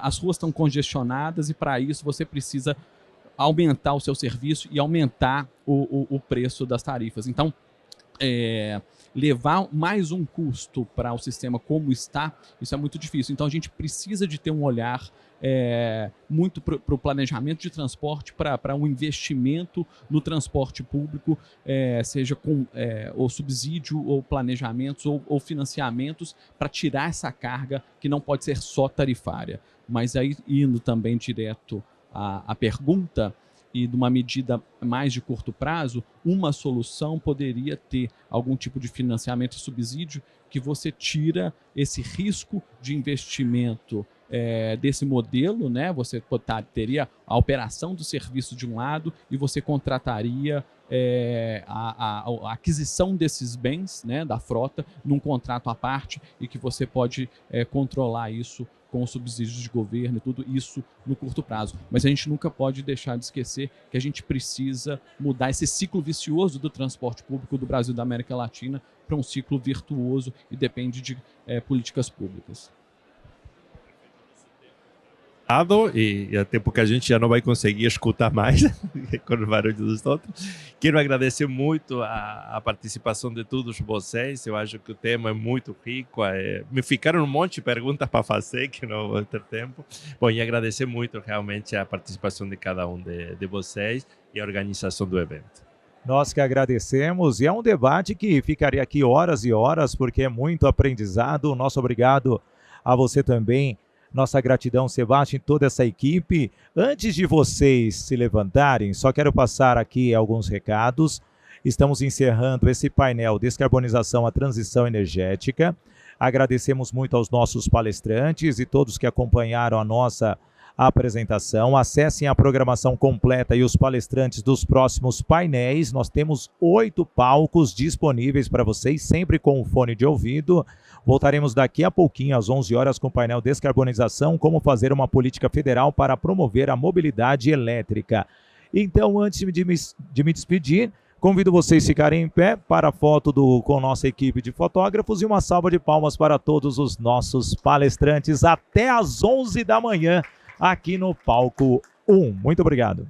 as ruas estão congestionadas, e para isso você precisa aumentar o seu serviço e aumentar o preço das tarifas. Então, levar mais um custo para o sistema como está, isso é muito difícil. Então, a gente precisa de ter um olhar muito para o planejamento de transporte, para um investimento no transporte público, seja com ou subsídio, ou planejamentos, ou financiamentos, para tirar essa carga que não pode ser só tarifária. Mas aí, indo também direto a pergunta, e de uma medida mais de curto prazo, uma solução poderia ter algum tipo de financiamento e subsídio que você tira esse risco de investimento desse modelo, né? Você teria a operação do serviço de um lado, e você contrataria a aquisição desses bens, né, da frota, num contrato à parte, e que você pode controlar isso com os subsídios de governo e tudo isso no curto prazo. Mas a gente nunca pode deixar de esquecer que a gente precisa mudar esse ciclo vicioso do transporte público do Brasil e da América Latina para um ciclo virtuoso, e depende de políticas públicas. E até porque a gente já não vai conseguir escutar mais com o barulho dos outros. Quero agradecer muito a participação de todos vocês. Eu acho que o tema é muito rico. Me ficaram um monte de perguntas para fazer, que não vou ter tempo. Bom, e agradecer muito realmente a participação de cada um de vocês e a organização do evento. Nós que agradecemos, e é um debate que ficaria aqui horas e horas, porque é muito aprendizado. Nosso obrigado a você também. Nossa gratidão, Sebastião, e toda essa equipe. Antes de vocês se levantarem, só quero passar aqui alguns recados. Estamos encerrando esse painel Descarbonização à Transição Energética. Agradecemos muito aos nossos palestrantes e todos que acompanharam a nossa apresentação. Acessem a programação completa e os palestrantes dos próximos painéis. Nós temos 8 palcos disponíveis para vocês, sempre com o fone de ouvido. Voltaremos daqui a pouquinho, às 11 horas, com o painel Descarbonização, como fazer uma política federal para promover a mobilidade elétrica. Então, antes de me despedir, Convido vocês a ficarem em pé para a foto com nossa equipe de fotógrafos e uma salva de palmas para todos os nossos palestrantes até às 11 da manhã aqui no Palco 1. Muito obrigado.